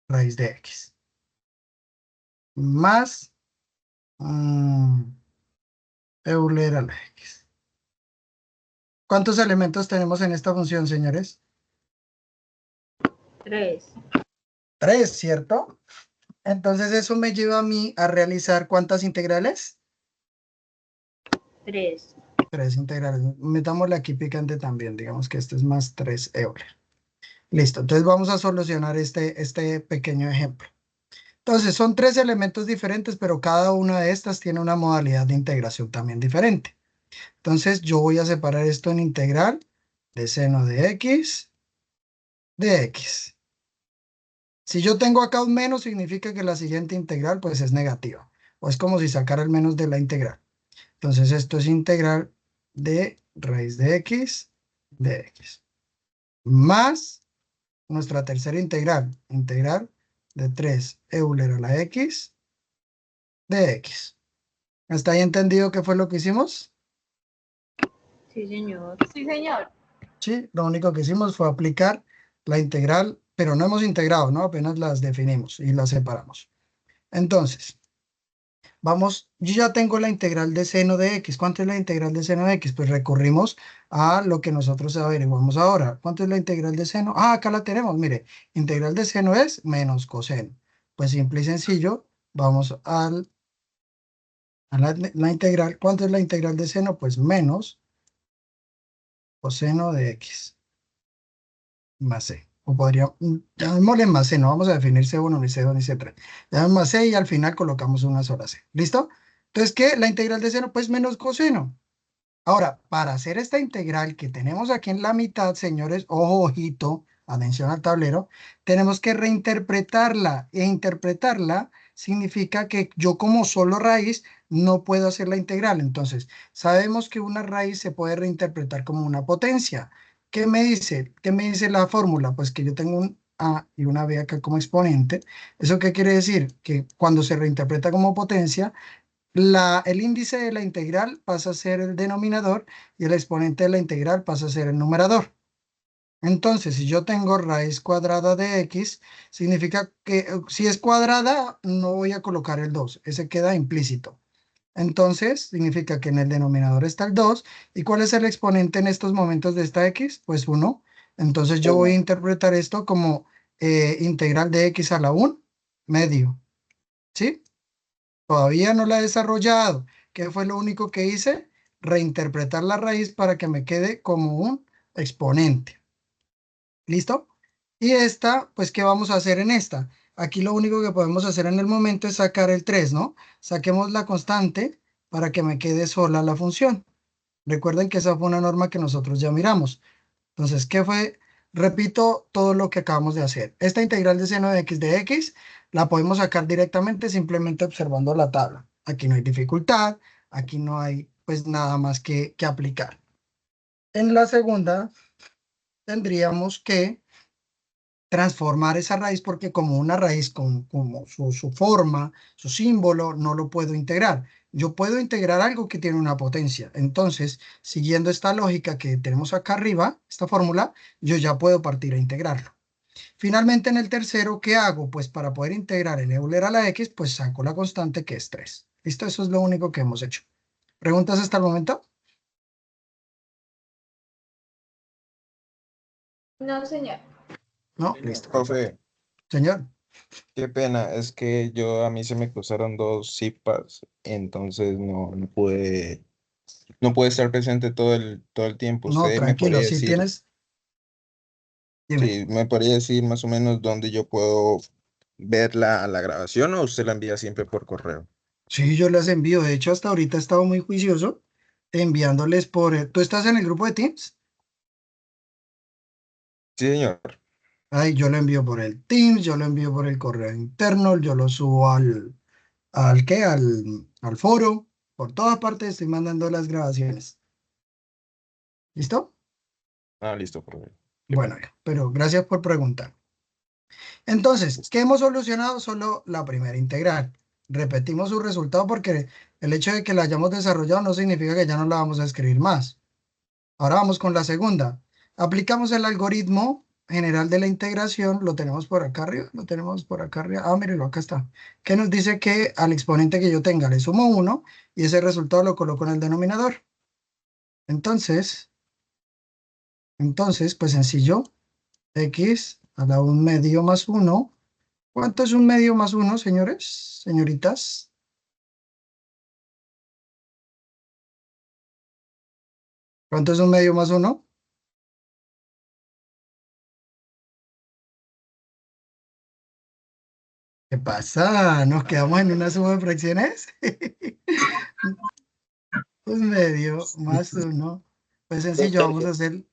raíz de x. Más Euler a la x. ¿Cuántos elementos tenemos en esta función, señores? 3. 3, ¿cierto? Entonces eso me lleva a mí a realizar ¿cuántas integrales? 3. 3 integrales. Metámosle aquí picante también. Digamos que esto es más 3 Euler. Listo. Entonces vamos a solucionar este pequeño ejemplo. Entonces son 3 elementos diferentes, pero cada una de estas tiene una modalidad de integración también diferente. Entonces yo voy a separar esto en integral de seno de x de x. Si yo tengo acá un menos, significa que la siguiente integral pues es negativa. O es como si sacara el menos de la integral. Entonces esto es integral de raíz de x de x. Más nuestra tercera integral, integral de 3 Euler a la x de x. ¿Hasta ahí entendido qué fue lo que hicimos? Sí, señor. Sí, señor. Sí, lo único que hicimos fue aplicar la integral, pero no hemos integrado, ¿no? Apenas las definimos y las separamos. Entonces, vamos, yo ya tengo la integral de seno de x. ¿Cuánto es la integral de seno de x? Pues recurrimos a lo que nosotros averiguamos ahora. ¿Cuánto es la integral de seno? Ah, acá la tenemos, mire. Integral de seno es menos coseno. Pues simple y sencillo, vamos a la integral. ¿Cuánto es la integral de seno? Pues menos coseno de x más c. O podría, llamémosle más c, no vamos a definir C1, ni C2, ni C3. Llamamos más c y al final colocamos una sola c. ¿Listo? Entonces, ¿qué? La integral de seno, pues menos coseno. Ahora, para hacer esta integral que tenemos aquí en la mitad, señores, ojo, ojito, atención al tablero, tenemos que reinterpretarla. E interpretarla significa que yo como solo raíz no puedo hacer la integral. Entonces, sabemos que una raíz se puede reinterpretar como una potencia. ¿Qué me dice? ¿Qué me dice la fórmula? Pues que yo tengo un a y una b acá como exponente. ¿Eso qué quiere decir? Que cuando se reinterpreta como potencia, el índice de la integral pasa a ser el denominador y el exponente de la integral pasa a ser el numerador. Entonces, si yo tengo raíz cuadrada de x, significa que si es cuadrada, no voy a colocar el 2, ese queda implícito. Entonces, significa que en el denominador está el 2. ¿Y cuál es el exponente en estos momentos de esta x? Pues 1. Entonces yo voy a interpretar esto como integral de x a la 1 medio. ¿Sí? Todavía no la he desarrollado. ¿Qué fue lo único que hice? Reinterpretar la raíz para que me quede como un exponente. ¿Listo? Y esta, pues, ¿qué vamos a hacer en esta? Aquí lo único que podemos hacer en el momento es sacar el 3, ¿no? Saquemos la constante para que me quede sola la función. Recuerden que esa fue una norma que nosotros ya miramos. Entonces, ¿qué fue? Repito todo lo que acabamos de hacer. Esta integral de seno de x la podemos sacar directamente simplemente observando la tabla. Aquí no hay dificultad, aquí no hay pues nada más que aplicar. En la segunda tendríamos que transformar esa raíz porque como una raíz con como su forma, su símbolo, no lo puedo integrar. Yo puedo integrar algo que tiene una potencia. Entonces, siguiendo esta lógica que tenemos acá arriba, esta fórmula, yo ya puedo partir a integrarlo. Finalmente, en el tercero, ¿qué hago? Pues para poder integrar el Euler a la x, pues saco la constante que es 3. ¿Listo? Eso es lo único que hemos hecho. ¿Preguntas hasta el momento? No, señor. No, listo. Profe, Señor. qué pena, es que a mí se me cruzaron dos zipas, entonces no pude estar presente todo el tiempo. No, ¿Usted me tranquilo, podría si decir tienes, Dime. Sí, ¿me podría decir más o menos dónde yo puedo ver la grabación o usted la envía siempre por correo? Sí, yo las envío. De hecho, hasta ahorita he estado muy juicioso enviándoles por... ¿Tú estás en el grupo de Teams? Sí, señor. Ay, yo lo envío por el Teams, yo lo envío por el correo interno, yo lo subo ¿al qué? Al foro. Por todas partes estoy mandando las grabaciones. ¿Listo? Ah, listo, profe. Qué Bueno, pena. pero gracias por preguntar. Entonces, ¿qué hemos solucionado? Solo la primera integral. Repetimos su resultado porque el hecho de que la hayamos desarrollado no significa que ya no la vamos a escribir más. Ahora vamos con la segunda. Aplicamos el algoritmo general de la integración. Lo tenemos por acá arriba. Lo tenemos por acá arriba. Ah, mírelo, acá está. Que nos dice que al exponente que yo tenga le sumo 1 y ese resultado lo coloco en el denominador. Entonces, pues sencillo. X a la 1 medio más 1. ¿Cuánto es un medio más 1, señores, señoritas? ¿Cuánto es un medio más 1? ¿Qué pasa? ¿Nos quedamos en una suma de fracciones? Un medio más 1. Pues sencillo, vamos a hacer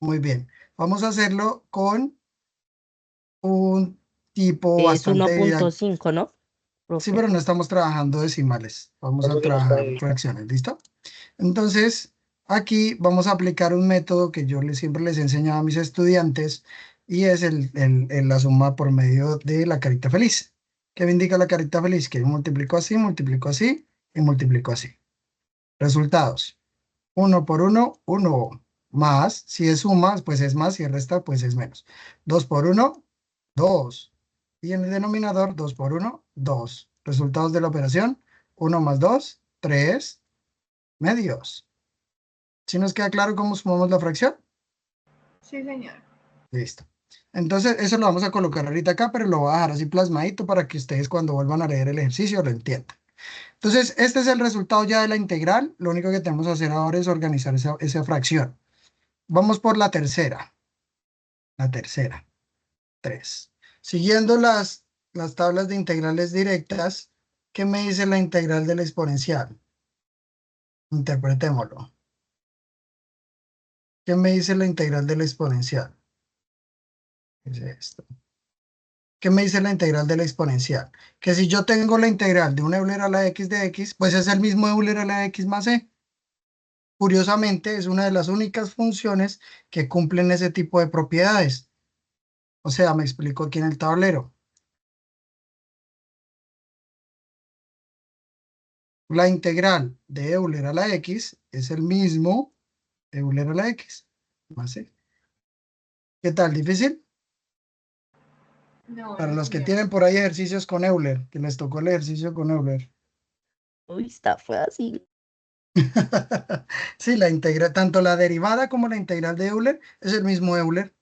muy bien. Vamos a hacerlo con un tipo Es bastante... 1.5, ¿no, Sí, profe? pero no estamos trabajando decimales. Vamos a trabajar fracciones, ¿listo? Entonces, aquí vamos a aplicar un método que yo siempre les he enseñado a mis estudiantes y es la suma por medio de la carita feliz. ¿Qué me indica la carita feliz? Que multiplico así y multiplico así. Resultados. 1 por 1, 1 más. Si es suma, pues es más. Si es resta, pues es menos. 2 por 1, 2. Y en el denominador, 2 por 1, 2. Resultados de la operación. 1 más 2, 3 medios. ¿Sí nos queda claro cómo sumamos la fracción? Sí, señor. Listo. Entonces, eso lo vamos a colocar ahorita acá, pero lo voy a dejar así plasmadito para que ustedes cuando vuelvan a leer el ejercicio lo entiendan. Entonces, este es el resultado ya de la integral. Lo único que tenemos que hacer ahora es organizar esa fracción. Vamos por la tercera. La tercera. 3. Siguiendo las tablas de integrales directas, ¿qué me dice la integral del exponencial? Interpretémoslo. ¿Qué me dice la integral del exponencial? Es esto. ¿Qué me dice la integral de la exponencial? Que si yo tengo la integral de un Euler a la x de x, pues es el mismo Euler a la x más e. Curiosamente, es una de las únicas funciones que cumplen ese tipo de propiedades. O sea, me explico aquí en el tablero. La integral de Euler a la x es el mismo Euler a la x más e. ¿Qué tal? ¿Difícil? No, Para no, los que señor. tienen por ahí ejercicios con Euler, que les tocó el ejercicio con Euler. Uy, está fácil. Sí, tanto la derivada como la integral de Euler es el mismo Euler.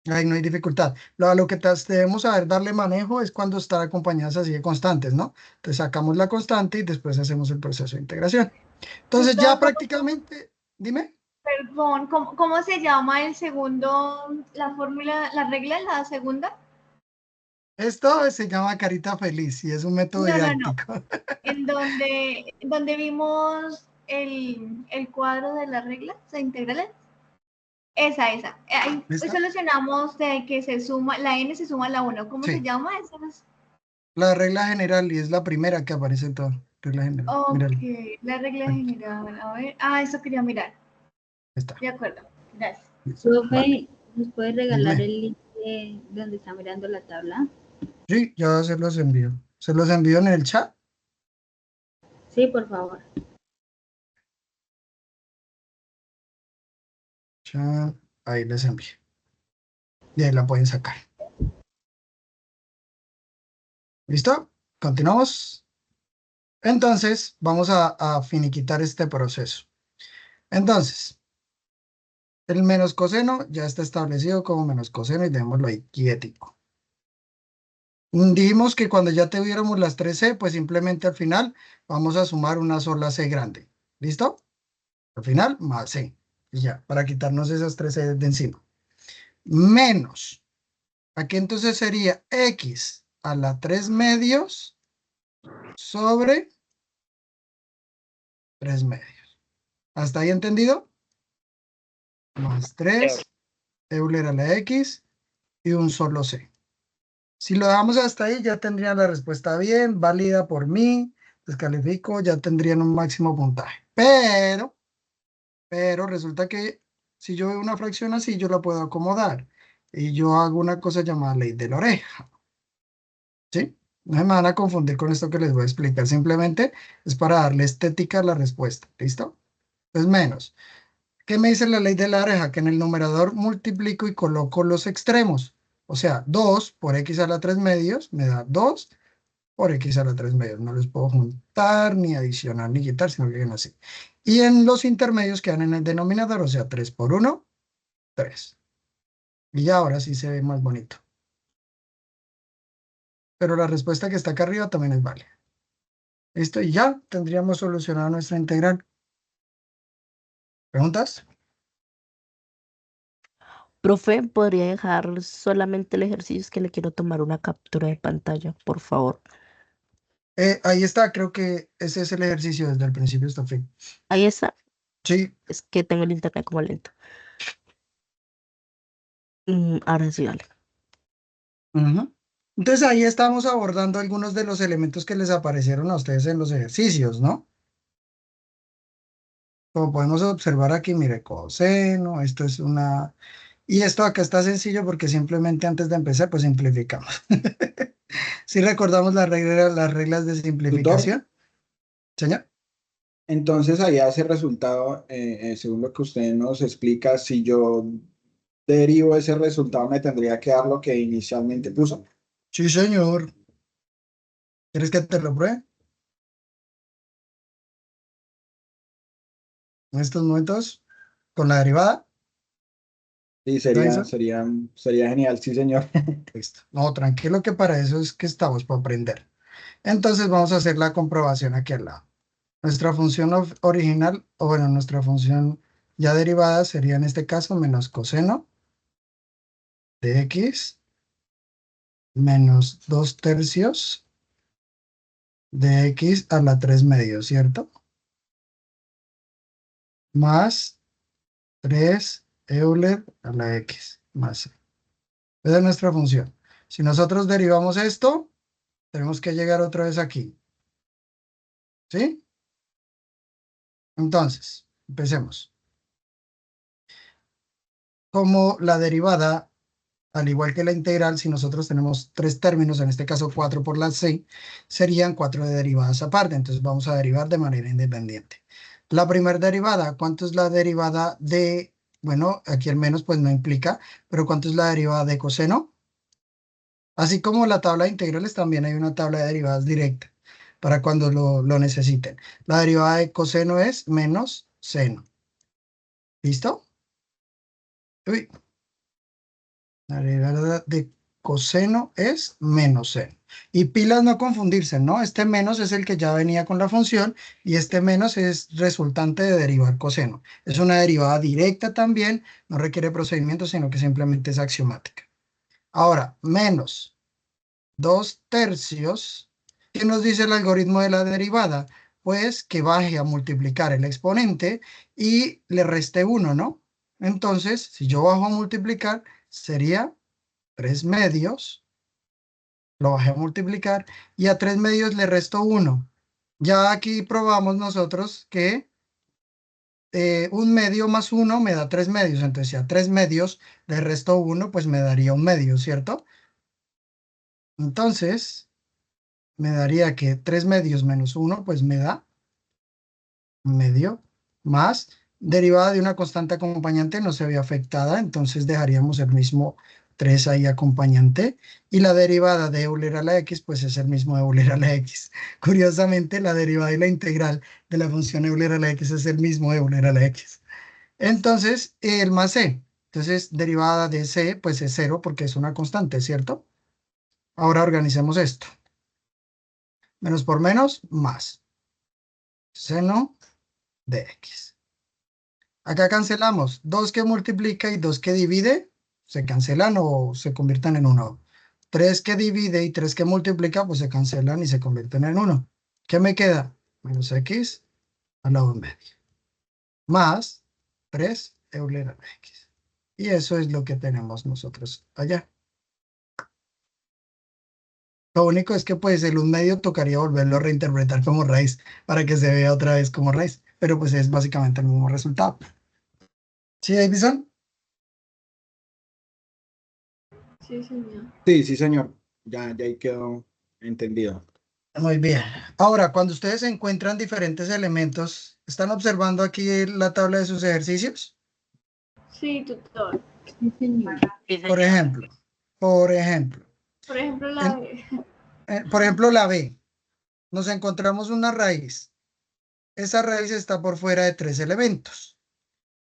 Ahí no hay dificultad. A lo que debemos saber darle manejo es cuando están acompañadas así de constantes, ¿no? Entonces sacamos la constante y después hacemos el proceso de integración. Entonces ya Perdón, prácticamente, dime. perdón, ¿cómo se llama el segundo, la fórmula, la regla de la segunda? Esto se llama carita feliz y es un método No, no, no. didáctico. En donde vimos el cuadro de las reglas de integrales. Esa. Ahí ¿Listo? solucionamos de que se suma, la n se suma a la 1. ¿Cómo se Sí, llama? Esa es... la regla general y es la primera que aparece en todo. Regla general. Ok, Míralo. la regla Ahí general. A ver. Ah, eso quería mirar. está. De acuerdo. Gracias. Listo. Vale. Profe, ¿nos puede regalar Dime. el link de donde está mirando la tabla? Sí, ya se los envío. Se los envío en el chat. Sí, por favor. Chat. Ahí les envío. Y ahí la pueden sacar. ¿Listo? Continuamos. Entonces, vamos a finiquitar este proceso. Entonces, el menos coseno ya está establecido como menos coseno y dejémoslo ahí quietico. Dijimos que cuando ya tuviéramos las 3C, pues simplemente al final vamos a sumar una sola C grande. ¿Listo? Al final, más C. Y ya, para quitarnos esas 3C de encima. menos. Aquí entonces sería x a la 3 medios sobre 3 medios. ¿Hasta ahí entendido? Más 3, Euler a la x y un solo c. Si lo dejamos hasta ahí, ya tendrían la respuesta bien, válida por mí, descalifico, ya tendrían un máximo puntaje. Pero resulta que si yo veo una fracción así, yo la puedo acomodar. Y yo hago una cosa llamada ley de la oreja. ¿Sí? No se me van a confundir con esto que les voy a explicar. Simplemente es para darle estética a la respuesta. ¿Listo? Entonces menos. ¿Qué me dice la ley de la oreja? Que en el numerador multiplico y coloco los extremos. O sea, 2 por x a la 3 medios me da 2 por x a la 3 medios. No los puedo juntar, ni adicionar, ni quitar, sino que quedan así. Y en los intermedios quedan en el denominador, o sea, 3 por 1, 3. Y ya ahora sí se ve más bonito. Pero la respuesta que está acá arriba también es válida. ¿Listo? Y ya tendríamos solucionado nuestra integral. ¿Preguntas? Profe, ¿podría dejar solamente el ejercicio? Es que le quiero tomar una captura de pantalla, por favor. Ahí está, creo que ese es el ejercicio desde el principio hasta el fin. Ahí está. Sí. Es que tengo el internet como lento. Ahora sí, dale. Ujú. Entonces ahí estamos abordando algunos de los elementos que les aparecieron a ustedes en los ejercicios, ¿no? Como podemos observar aquí, mire, coseno, esto es una... Y esto acá está sencillo porque simplemente antes de empezar, pues simplificamos. ¿Sí recordamos las reglas de Tutor, simplificación? Señor. entonces ahí hace resultado, según lo que usted nos explica, si yo derivo ese resultado, me tendría que dar lo que inicialmente puso. Sí, señor. ¿Quieres que te lo pruebe? En estos momentos, con la derivada. Sí, ¿Ya sería, hizo? sería, sería genial, sí, señor. Listo. No, tranquilo que para eso es que estamos, para aprender. Entonces vamos a hacer la comprobación aquí al lado. Nuestra función original, o bueno, nuestra función ya derivada sería en este caso menos coseno de x menos 2 tercios de x a la 3 medios, ¿cierto? Más 3 Euler a la x más c. Esa es nuestra función. Si nosotros derivamos esto, tenemos que llegar otra vez aquí. ¿Sí? Entonces, empecemos. Como la derivada, al igual que la integral, si nosotros tenemos 3 términos, en este caso 4 por la c, serían 4 de derivadas aparte. Entonces vamos a derivar de manera independiente. La primera derivada, ¿cuánto es la derivada de, bueno, aquí el menos pues no implica, pero ¿cuánto es la derivada de coseno? Así como la tabla de integrales, también hay una tabla de derivadas directa para cuando lo necesiten. La derivada de coseno es menos seno. ¿Listo? Uy. La derivada de coseno es menos seno. Y pilas no confundirse, ¿no? Este menos es el que ya venía con la función y este menos es resultante de derivar coseno. Es una derivada directa también, no requiere procedimiento, sino que simplemente es axiomática. Ahora, menos 2 tercios. ¿Qué nos dice el algoritmo de la derivada? Pues que baje a multiplicar el exponente y le reste 1, ¿no? Entonces, si yo bajo a multiplicar, sería 3 medios, lo bajé a multiplicar, y a 3 medios le resto 1. Ya aquí probamos nosotros que 1 medio más 1 me da 3 medios, entonces si a 3 medios le resto 1, pues me daría 1 medio, ¿cierto? Entonces, me daría que 3 medios menos 1, pues me da 1 medio, más derivada de una constante acompañante no se ve afectada, entonces dejaríamos el mismo 3 ahí acompañante, y la derivada de Euler a la x, pues es el mismo Euler a la x. Curiosamente, la derivada y la integral de la función Euler a la x es el mismo Euler a la x. Entonces, el más c. Entonces, derivada de c, pues es 0 porque es una constante, ¿cierto? Ahora organicemos esto. Menos por menos, más. Seno de x. Acá cancelamos 2 que multiplica y 2 que divide, se cancelan o se convierten en 1. 3 que divide y 3 que multiplica, pues se cancelan y se convierten en 1. ¿Qué me queda? Menos x a la 1 medio. Más 3 Euler a la x. Y eso es lo que tenemos nosotros allá. Lo único es que pues el 1 medio tocaría volverlo a reinterpretar como raíz para que se vea otra vez como raíz. Pero pues es básicamente el mismo resultado. ¿Sí, Davison? Sí, señor. Sí, señor. Ya ahí quedó entendido. Muy bien. Ahora, cuando ustedes encuentran diferentes elementos, ¿están observando aquí la tabla de sus ejercicios? Sí, tutor. Sí, señor. Sí, Por señor. ejemplo, Por ejemplo, la por ejemplo, la B. Nos encontramos una raíz. Esa raíz está por fuera de 3 elementos.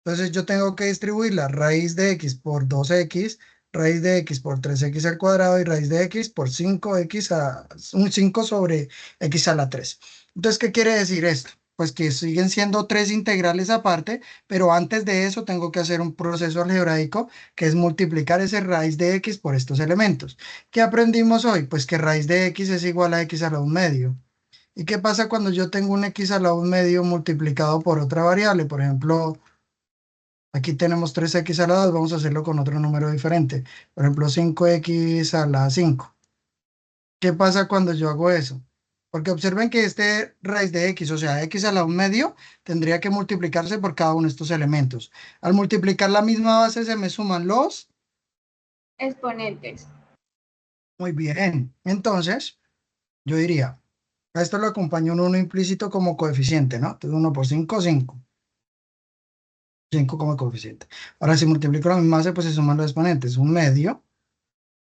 Entonces yo tengo que distribuir la raíz de x por 2x, raíz de x por 3x al cuadrado y raíz de x por 5x un 5 sobre x a la 3. Entonces, ¿qué quiere decir esto? Pues que siguen siendo 3 integrales aparte, pero antes de eso tengo que hacer un proceso algebraico que es multiplicar ese raíz de x por estos elementos. ¿Qué aprendimos hoy? Pues que raíz de x es igual a x a la 1 medio. ¿Y qué pasa cuando yo tengo un x a la 1 medio multiplicado por otra variable? Por ejemplo, aquí tenemos 3x a la 2, vamos a hacerlo con otro número diferente. Por ejemplo, 5x a la 5. ¿Qué pasa cuando yo hago eso? Porque observen que este raíz de x, o sea, x a la 1 medio, tendría que multiplicarse por cada uno de estos elementos. Al multiplicar la misma base se me suman los... exponentes. Muy bien. Entonces, yo diría, a esto lo acompaña un 1 implícito como coeficiente, ¿no? Entonces 1 por 5, 5. 5 como coeficiente. Ahora, si multiplico la misma base, pues se suman los exponentes. 1 medio.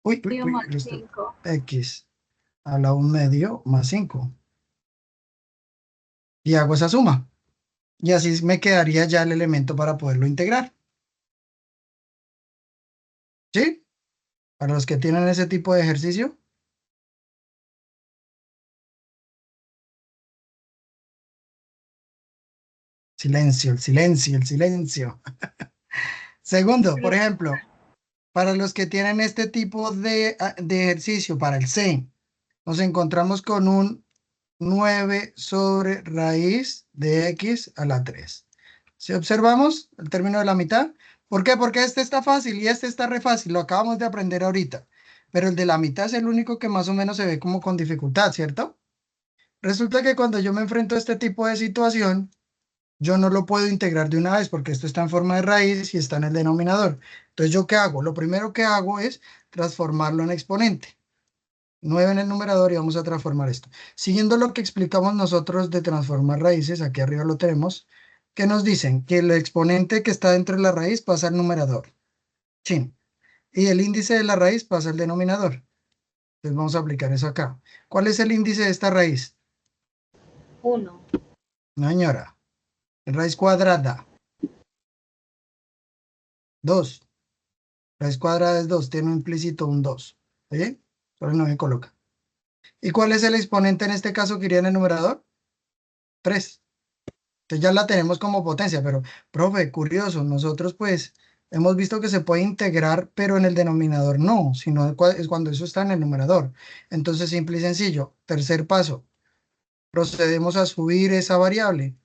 Uy, Digo más listo. 5. X a la 1 medio más 5. Y hago esa suma. Y así me quedaría ya el elemento para poderlo integrar. ¿Sí? Para los que tienen ese tipo de ejercicio. Silencio, el silencio, el silencio. Segundo, por ejemplo, para los que tienen este tipo de ejercicio, para el C, nos encontramos con un 9 sobre raíz de x a la 3. Si observamos el término de la mitad, ¿por qué? Porque este está fácil y este está re fácil, lo acabamos de aprender ahorita. Pero el de la mitad es el único que más o menos se ve como con dificultad, ¿cierto? Resulta que cuando yo me enfrento a este tipo de situación, yo no lo puedo integrar de una vez porque esto está en forma de raíz y está en el denominador. Entonces, ¿yo qué hago? Lo primero que hago es transformarlo en exponente. 9 en el numerador y vamos a transformar esto. Siguiendo lo que explicamos nosotros de transformar raíces, aquí arriba lo tenemos, que nos dicen que el exponente que está dentro de la raíz pasa al numerador. Sí. Y el índice de la raíz pasa al denominador. Entonces vamos a aplicar eso acá. ¿Cuál es el índice de esta raíz? 1. No, señora. Raíz cuadrada. 2. Raíz cuadrada es 2. Tiene un implícito un 2. ¿Oye? Solo no me coloca. ¿Y cuál es el exponente en este caso que iría en el numerador? 3. Entonces ya la tenemos como potencia, pero, profe, curioso, nosotros pues hemos visto que se puede integrar, pero en el denominador no, sino es cuando eso está en el numerador. Entonces, simple y sencillo. Tercer paso, procedemos a subir esa variable.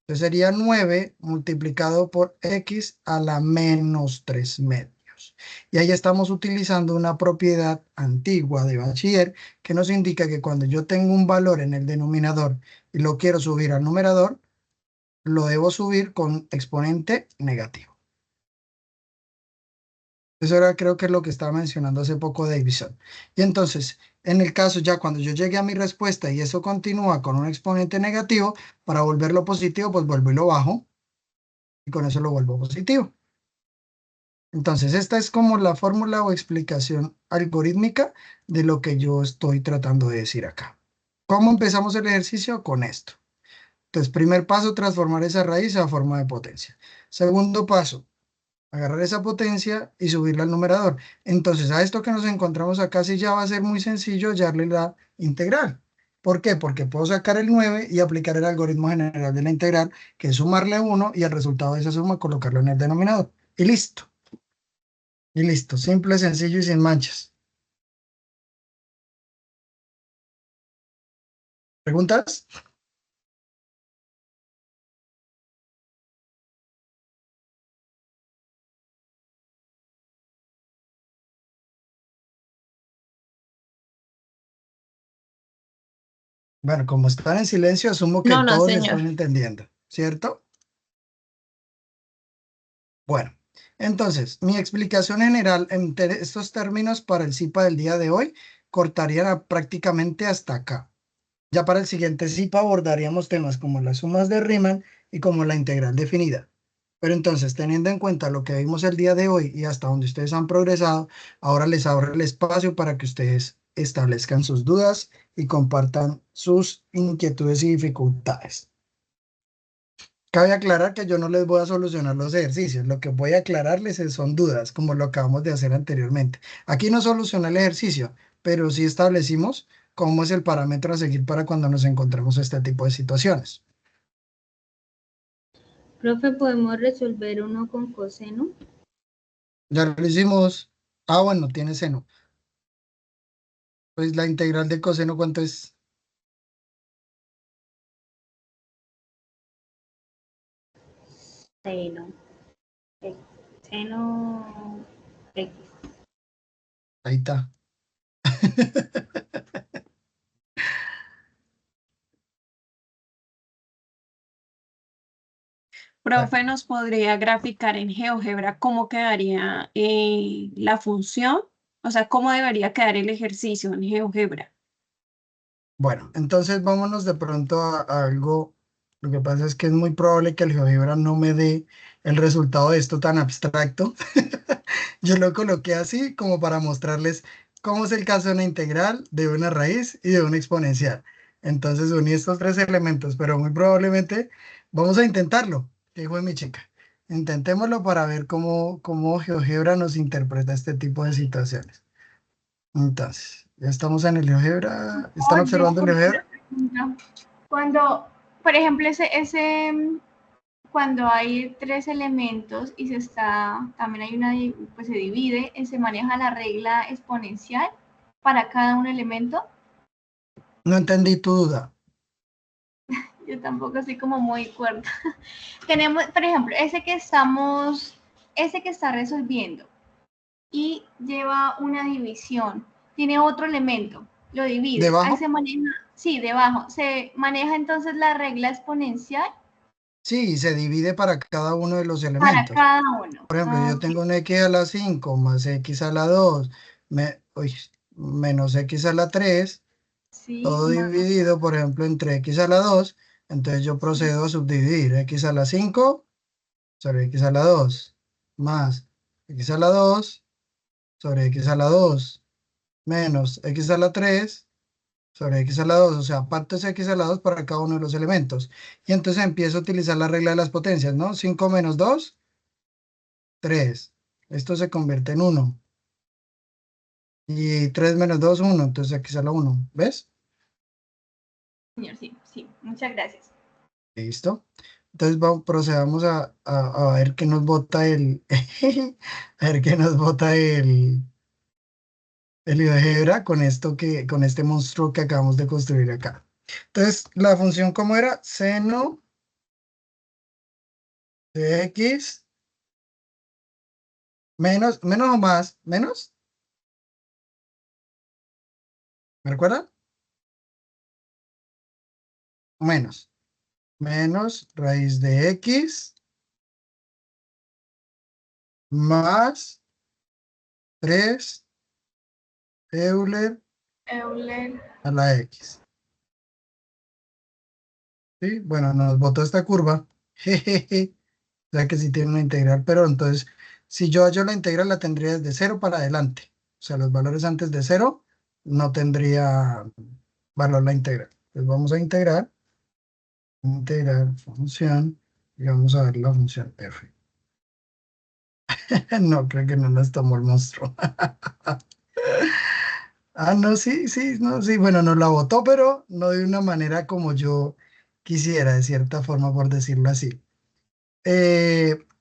Entonces sería 9 multiplicado por x a la menos 3 medios. Y ahí estamos utilizando una propiedad antigua de bachiller que nos indica que cuando yo tengo un valor en el denominador y lo quiero subir al numerador, lo debo subir con exponente negativo. Eso era, creo que es lo que estaba mencionando hace poco Davison. Y entonces, en el caso ya cuando yo llegue a mi respuesta y eso continúa con un exponente negativo, para volverlo positivo, pues vuelvo y lo bajo y con eso lo vuelvo positivo. Entonces, esta es como la fórmula o explicación algorítmica de lo que yo estoy tratando de decir acá. ¿Cómo empezamos el ejercicio? Con esto. Entonces, primer paso, transformar esa raíz a forma de potencia. Segundo paso, agarrar esa potencia y subirla al numerador. Entonces, a esto que nos encontramos acá sí ya va a ser muy sencillo hallarle la integral. ¿Por qué? Porque puedo sacar el 9 y aplicar el algoritmo general de la integral, que es sumarle 1 y el resultado de esa suma colocarlo en el denominador. Y listo. Y listo, simple, sencillo y sin manchas. ¿Preguntas? Bueno, como están en silencio, asumo que No, todos señor. están entendiendo, ¿cierto? Bueno, entonces, mi explicación general en estos términos para el CIPA del día de hoy cortaría prácticamente hasta acá. Ya para el siguiente CIPA abordaríamos temas como las sumas de Riemann y como la integral definida. Pero entonces, teniendo en cuenta lo que vimos el día de hoy y hasta donde ustedes han progresado, ahora les abro el espacio para que ustedes establezcan sus dudas y compartan sus inquietudes y dificultades. Cabe aclarar que yo no les voy a solucionar los ejercicios, lo que voy a aclararles son dudas, como lo acabamos de hacer anteriormente. Aquí no soluciona el ejercicio, pero sí establecimos cómo es el parámetro a seguir para cuando nos encontremos este tipo de situaciones. Profe, ¿podemos resolver uno con coseno? Ya lo hicimos. Ah, bueno, tiene seno. Pues la integral de coseno, ¿cuánto es? Seno. Seno X. Ahí está. Profe, ¿nos podría graficar en GeoGebra cómo quedaría la función? O sea, ¿cómo debería quedar el ejercicio en GeoGebra? Bueno, entonces vámonos de pronto a algo. Lo que pasa es que es muy probable que el GeoGebra no me dé el resultado de esto tan abstracto. Yo lo coloqué así como para mostrarles cómo es el caso de una integral, de una raíz y de una exponencial. Entonces uní estos tres elementos, pero muy probablemente vamos a intentarlo, que dijo mi chica. Intentémoslo para ver cómo GeoGebra nos interpreta este tipo de situaciones. Entonces, ya estamos en el GeoGebra. ¿Están observando el GeoGebra? Cuando, por ejemplo, cuando hay tres elementos y también hay pues se divide, se maneja la regla exponencial para cada un elemento. No entendí tu duda. Yo tampoco soy como muy cuerda. Tenemos, por ejemplo, ese que está resolviendo y lleva una división, tiene otro elemento, lo divide. ¿Debajo? Ahí se maneja, sí, debajo. Se maneja entonces la regla exponencial. Sí, se divide para cada uno de los Para elementos. cada uno. Por ejemplo, yo Ok. tengo un x a la 5 más x a la 2 menos x a la 3, Sí, todo dividido, por ejemplo, entre x a la 2. Entonces yo procedo a subdividir x a la 5 sobre x a la 2 más x a la 2 sobre x a la 2 menos x a la 3 sobre x a la 2, o sea, parto ese x a la 2 para cada uno de los elementos. Y entonces empiezo a utilizar la regla de las potencias, ¿no? 5 menos 2, 3. Esto se convierte en 1. Y 3 menos 2, 1. Entonces x a la 1. ¿Ves? señor, sí, sí. Muchas gracias. Listo. Entonces procedamos a ver qué nos bota a ver qué nos bota el GeoGebra con con este monstruo que acabamos de construir acá. Entonces, la función, ¿cómo era? Seno de x menos o más, menos. ¿Me recuerdan? Menos. Menos raíz de x más 3 Euler Euler. a la x. ¿Sí? Bueno, nos botó esta curva. Jejeje. O sea que sí tiene una integral, pero entonces, si yo hallo la integral, la tendría desde 0 para adelante. O sea, los valores antes de 0 no tendría valor la integral. Entonces vamos a integrar función, y vamos a ver la función f. No, creo que no nos tomó el monstruo. Ah, no, sí, sí, no, sí, bueno, nos la votó, pero no de una manera como yo quisiera, de cierta forma, por decirlo así.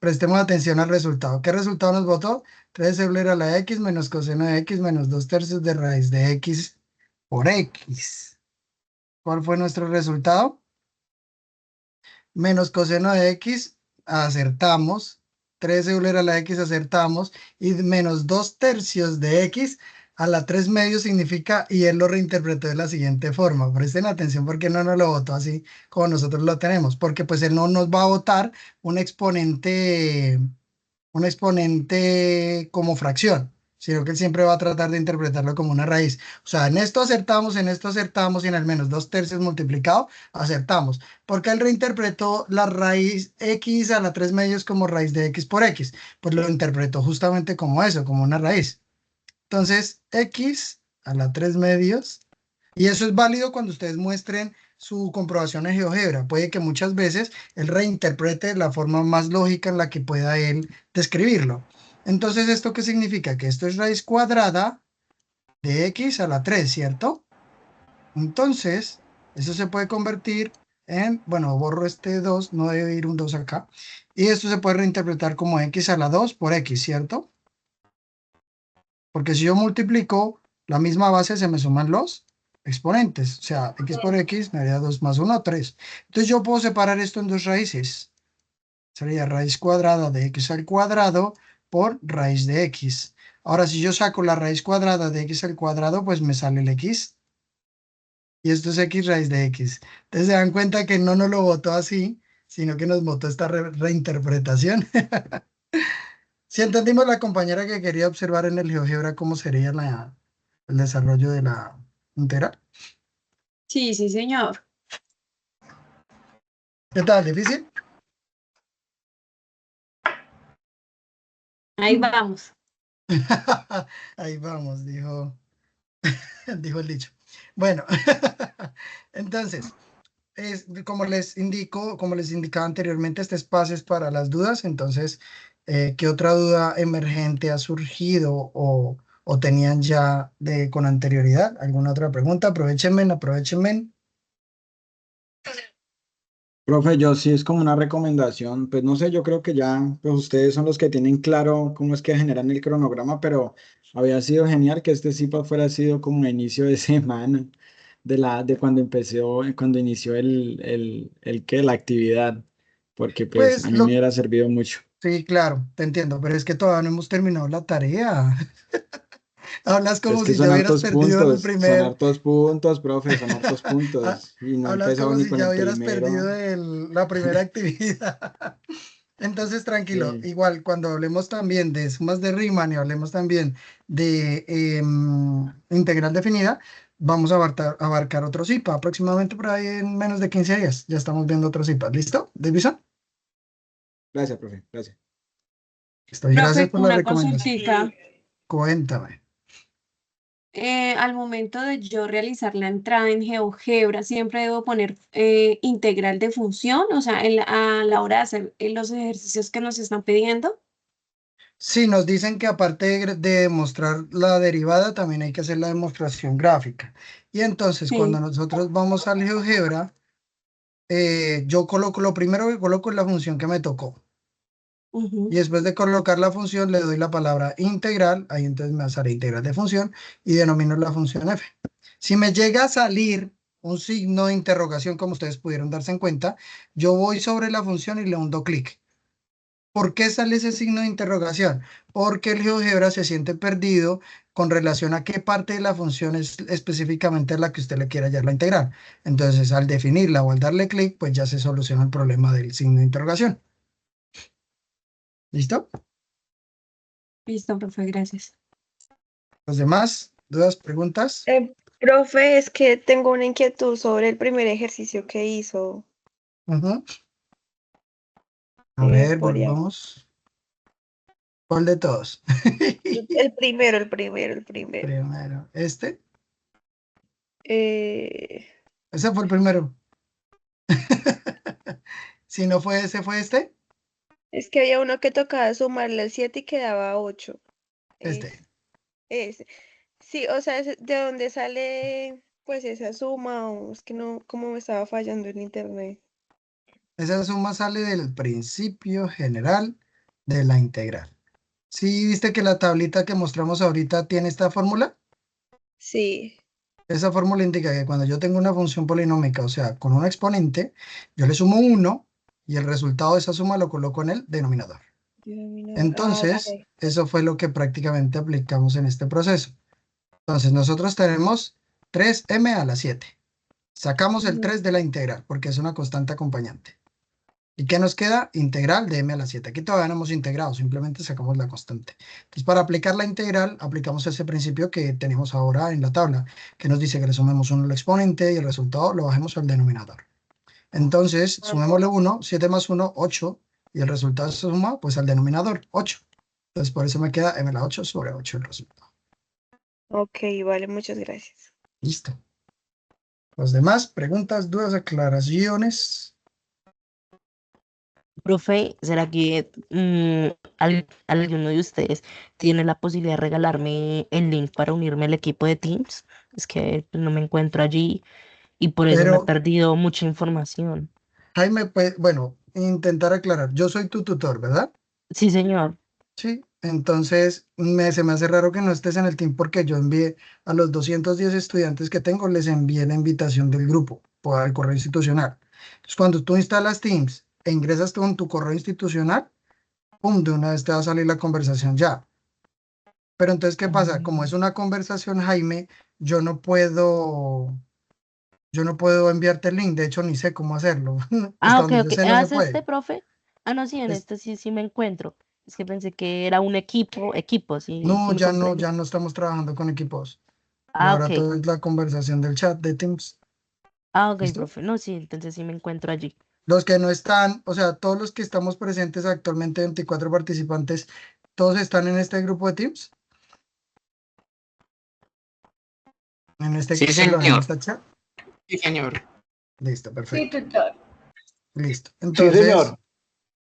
Prestemos atención al resultado. ¿Qué resultado nos botó? 3 sobre a la x menos coseno de x menos 2/3 de raíz de x por x. ¿Cuál fue nuestro resultado? Menos coseno de x, acertamos. 3 sobre a la x, acertamos. Y menos 2/3 de x a la 3 medios significa, y él lo reinterpretó de la siguiente forma. Presten atención porque no nos lo votó así como nosotros lo tenemos. Porque pues él no nos va a votar un exponente como fracción, sino que él siempre va a tratar de interpretarlo como una raíz. O sea, en esto acertamos y en el menos 2/3 multiplicado acertamos, porque él reinterpretó la raíz x a la 3 medios como raíz de x por x, pues lo interpretó justamente como eso, como una raíz. Entonces, x a la 3 medios, y eso es válido cuando ustedes muestren su comprobación en GeoGebra. Puede que muchas veces él reinterprete la forma más lógica en la que pueda él describirlo. Entonces, ¿esto qué significa? Que esto es raíz cuadrada de x a la 3, ¿cierto? Entonces, eso se puede convertir en, bueno, borro este 2, no debe ir un 2 acá. Y esto se puede reinterpretar como x a la 2 por x, ¿cierto? Porque si yo multiplico la misma base, se me suman los exponentes. O sea, x por x me daría 2 más 1, 3. Entonces yo puedo separar esto en dos raíces. Sería raíz cuadrada de x al cuadrado por raíz de x. Ahora, si yo saco la raíz cuadrada de x al cuadrado, pues me sale el x. Y esto es x raíz de x. Entonces se dan cuenta que no nos lo votó así, sino que nos votó esta reinterpretación. Si entendimos la compañera que quería observar en el GeoGebra cómo sería el desarrollo de la integral. Sí, sí, señor. ¿Qué tal? ¿Difícil? Ahí vamos. Ahí vamos, dijo el dicho. Bueno, entonces, como les indicaba anteriormente, este espacio es para las dudas. Entonces, ¿qué otra duda emergente ha surgido o tenían ya con anterioridad? ¿Alguna otra pregunta? Aprovechenme. Profe, yo sí es como una recomendación, pues no sé, yo creo que ya, pues ustedes son los que tienen claro cómo es que generan el cronograma, pero había sido genial que este CIPA fuera sido como a inicio de semana, de cuando inició la actividad, porque pues Pues a mí me hubiera servido mucho. sí, claro, te entiendo, pero es que todavía no hemos terminado la tarea. Hablas Es como que si ya hubieras perdido el son primer. hartos puntos, profe, son hartos Ah, puntos, y no he hablas empezado como ni si con ya el hubieras perdido primero. la primera actividad. Entonces, tranquilo, Sí. igual cuando hablemos también de sumas de Riemann y hablemos también de integral definida, vamos a abarcar otro CIPA, aproximadamente por ahí en menos de 15 días. Ya estamos viendo otro CIPA. ¿Listo? ¿Divisa? Gracias, profe, gracias. Listo. Y gracias Profe, por la una recomendación. consultita. Cuéntame. Al momento de yo realizar la entrada en GeoGebra, siempre debo poner integral de función, o sea, a la hora de hacer los ejercicios que nos están pidiendo. Sí, nos dicen que aparte de mostrar la derivada, también hay que hacer la demostración gráfica. Y entonces, cuando Sí. nosotros vamos al GeoGebra, yo coloco, lo primero que coloco es la función que me tocó. Y Ujú. después de colocar la función, le doy la palabra integral, ahí entonces me sale integral de función y denomino la función f. Si me llega a salir un signo de interrogación, como ustedes pudieron darse en cuenta, yo voy sobre la función y le hundo clic. ¿Por qué sale ese signo de interrogación? Porque el GeoGebra se siente perdido con relación a qué parte de la función es específicamente la que usted le quiera hallar la integral. Entonces, al definirla o al darle clic, pues ya se soluciona el problema del signo de interrogación. ¿Listo? Listo, profe, gracias. ¿Los demás? ¿Dudas, preguntas? Profe, es que tengo una inquietud sobre el primer ejercicio que hizo. Ujú. A ver, Podría. volvamos. ¿Cuál de todos? El primero. Primero. ¿Este? Eh, Ese fue el primero. Si no fue ese, ¿fue este? es que había uno que tocaba sumarle el 7 y quedaba 8. Este. Ese. Sí, o sea, ¿de dónde sale pues esa suma? O es que no, como me estaba fallando el internet. Esa suma sale del principio general de la integral. ¿Sí viste que la tablita que mostramos ahorita tiene esta fórmula? Sí. Esa fórmula indica que cuando yo tengo una función polinómica, o sea, con un exponente, yo le sumo 1 y el resultado de esa suma lo coloco en el denominador. Entonces, Ok. eso fue lo que prácticamente aplicamos en este proceso. Entonces, nosotros tenemos 3m a la 7. Sacamos el 3 de la integral, porque es una constante acompañante. ¿Y qué nos queda? Integral de m a la 7. Aquí todavía no hemos integrado, simplemente sacamos la constante. Entonces, para aplicar la integral, aplicamos ese principio que tenemos ahora en la tabla, que nos dice que le sumemos 1 al exponente y el resultado lo bajemos al denominador. Entonces, sumémosle 1, 7 más 1, 8, y el resultado se suma pues al denominador, 8. Entonces, por eso me queda m a la 8 sobre 8 el resultado. Ok, vale, muchas gracias. Listo. Los demás, preguntas, dudas, aclaraciones. Profe, ¿será que alguno de ustedes tiene la posibilidad de regalarme el link para unirme al equipo de Teams? Es que pues, no me encuentro allí y por eso me he Pero, perdido mucha información. Jaime, pues, bueno, intentar aclarar. Yo soy tu tutor, ¿verdad? Sí, señor. Sí. Entonces, se me hace raro que no estés en el team porque yo envié a los 210 estudiantes que tengo, les envié la invitación del grupo por el correo institucional. Entonces, cuando tú instalas Teams e ingresas con tu correo institucional, ¡pum!, de una vez te va a salir la conversación ya. Pero entonces, ¿qué pasa? Como es una conversación, Jaime, yo no puedo enviarte el link, de hecho ni sé cómo hacerlo. Ah, Hasta ok, donde yo ok. sé no se ¿Es este, puede. profe? Ah, no, sí, en Es- este sí me encuentro. Es que pensé que era un equipo, sí no, me ya comprende. no estamos trabajando con equipos. Y Ah, ahora ok. todo es la conversación del chat de Teams. Ah, ok, ¿Listo? profe. No, sí, entonces sí me encuentro allí. Los que no están, o sea, todos los que estamos presentes actualmente, 24 participantes, ¿todos están en este grupo de Teams? Sí, Perdón, en señor. esta chat. Sí, señor. Listo, Sí, perfecto. tutor. Listo. Sí, Entonces, señor.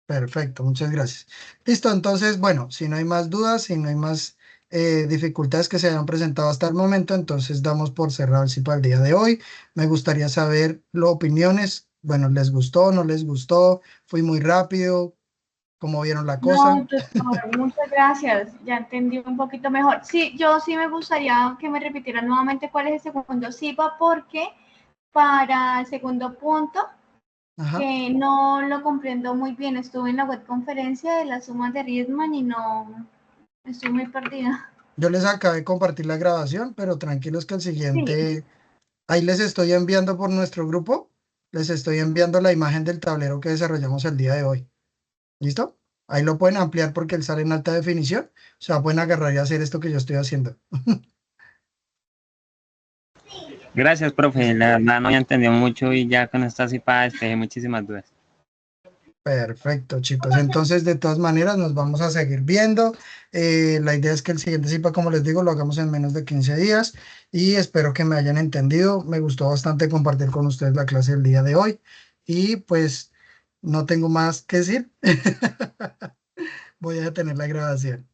perfecto, muchas gracias. Listo, entonces, bueno, si no hay más dudas, si no hay más dificultades que se hayan presentado hasta el momento, entonces damos por cerrado el CIPA el día de hoy. Me gustaría saber las opiniones. Bueno, ¿les gustó, no les gustó? ¿Fui muy rápido? ¿Cómo vieron la cosa? No, tutor, muchas gracias. Ya entendí un poquito mejor. Sí, yo sí me gustaría que me repitieran nuevamente cuál es el segundo SIPA, porque para el segundo punto, Ajá. que no lo comprendo muy bien. Estuve en la web conferencia de las sumas de Riemann y no, estoy muy perdida. Yo les acabé de compartir la grabación, pero tranquilos que el Sí, siguiente, ahí les estoy enviando por nuestro grupo, les estoy enviando la imagen del tablero que desarrollamos el día de hoy. ¿Listo? Ahí lo pueden ampliar porque él sale en alta definición. O sea, pueden agarrar y hacer esto que yo estoy haciendo. Gracias, profe. La verdad no había entendido mucho y ya con esta cipa despejé muchísimas dudas. Perfecto, chicos. Entonces, de todas maneras, nos vamos a seguir viendo. La idea es que el siguiente CIPA, como les digo, lo hagamos en menos de 15 días y espero que me hayan entendido. Me gustó bastante compartir con ustedes la clase del día de hoy y pues no tengo más que decir. Voy a detener la grabación.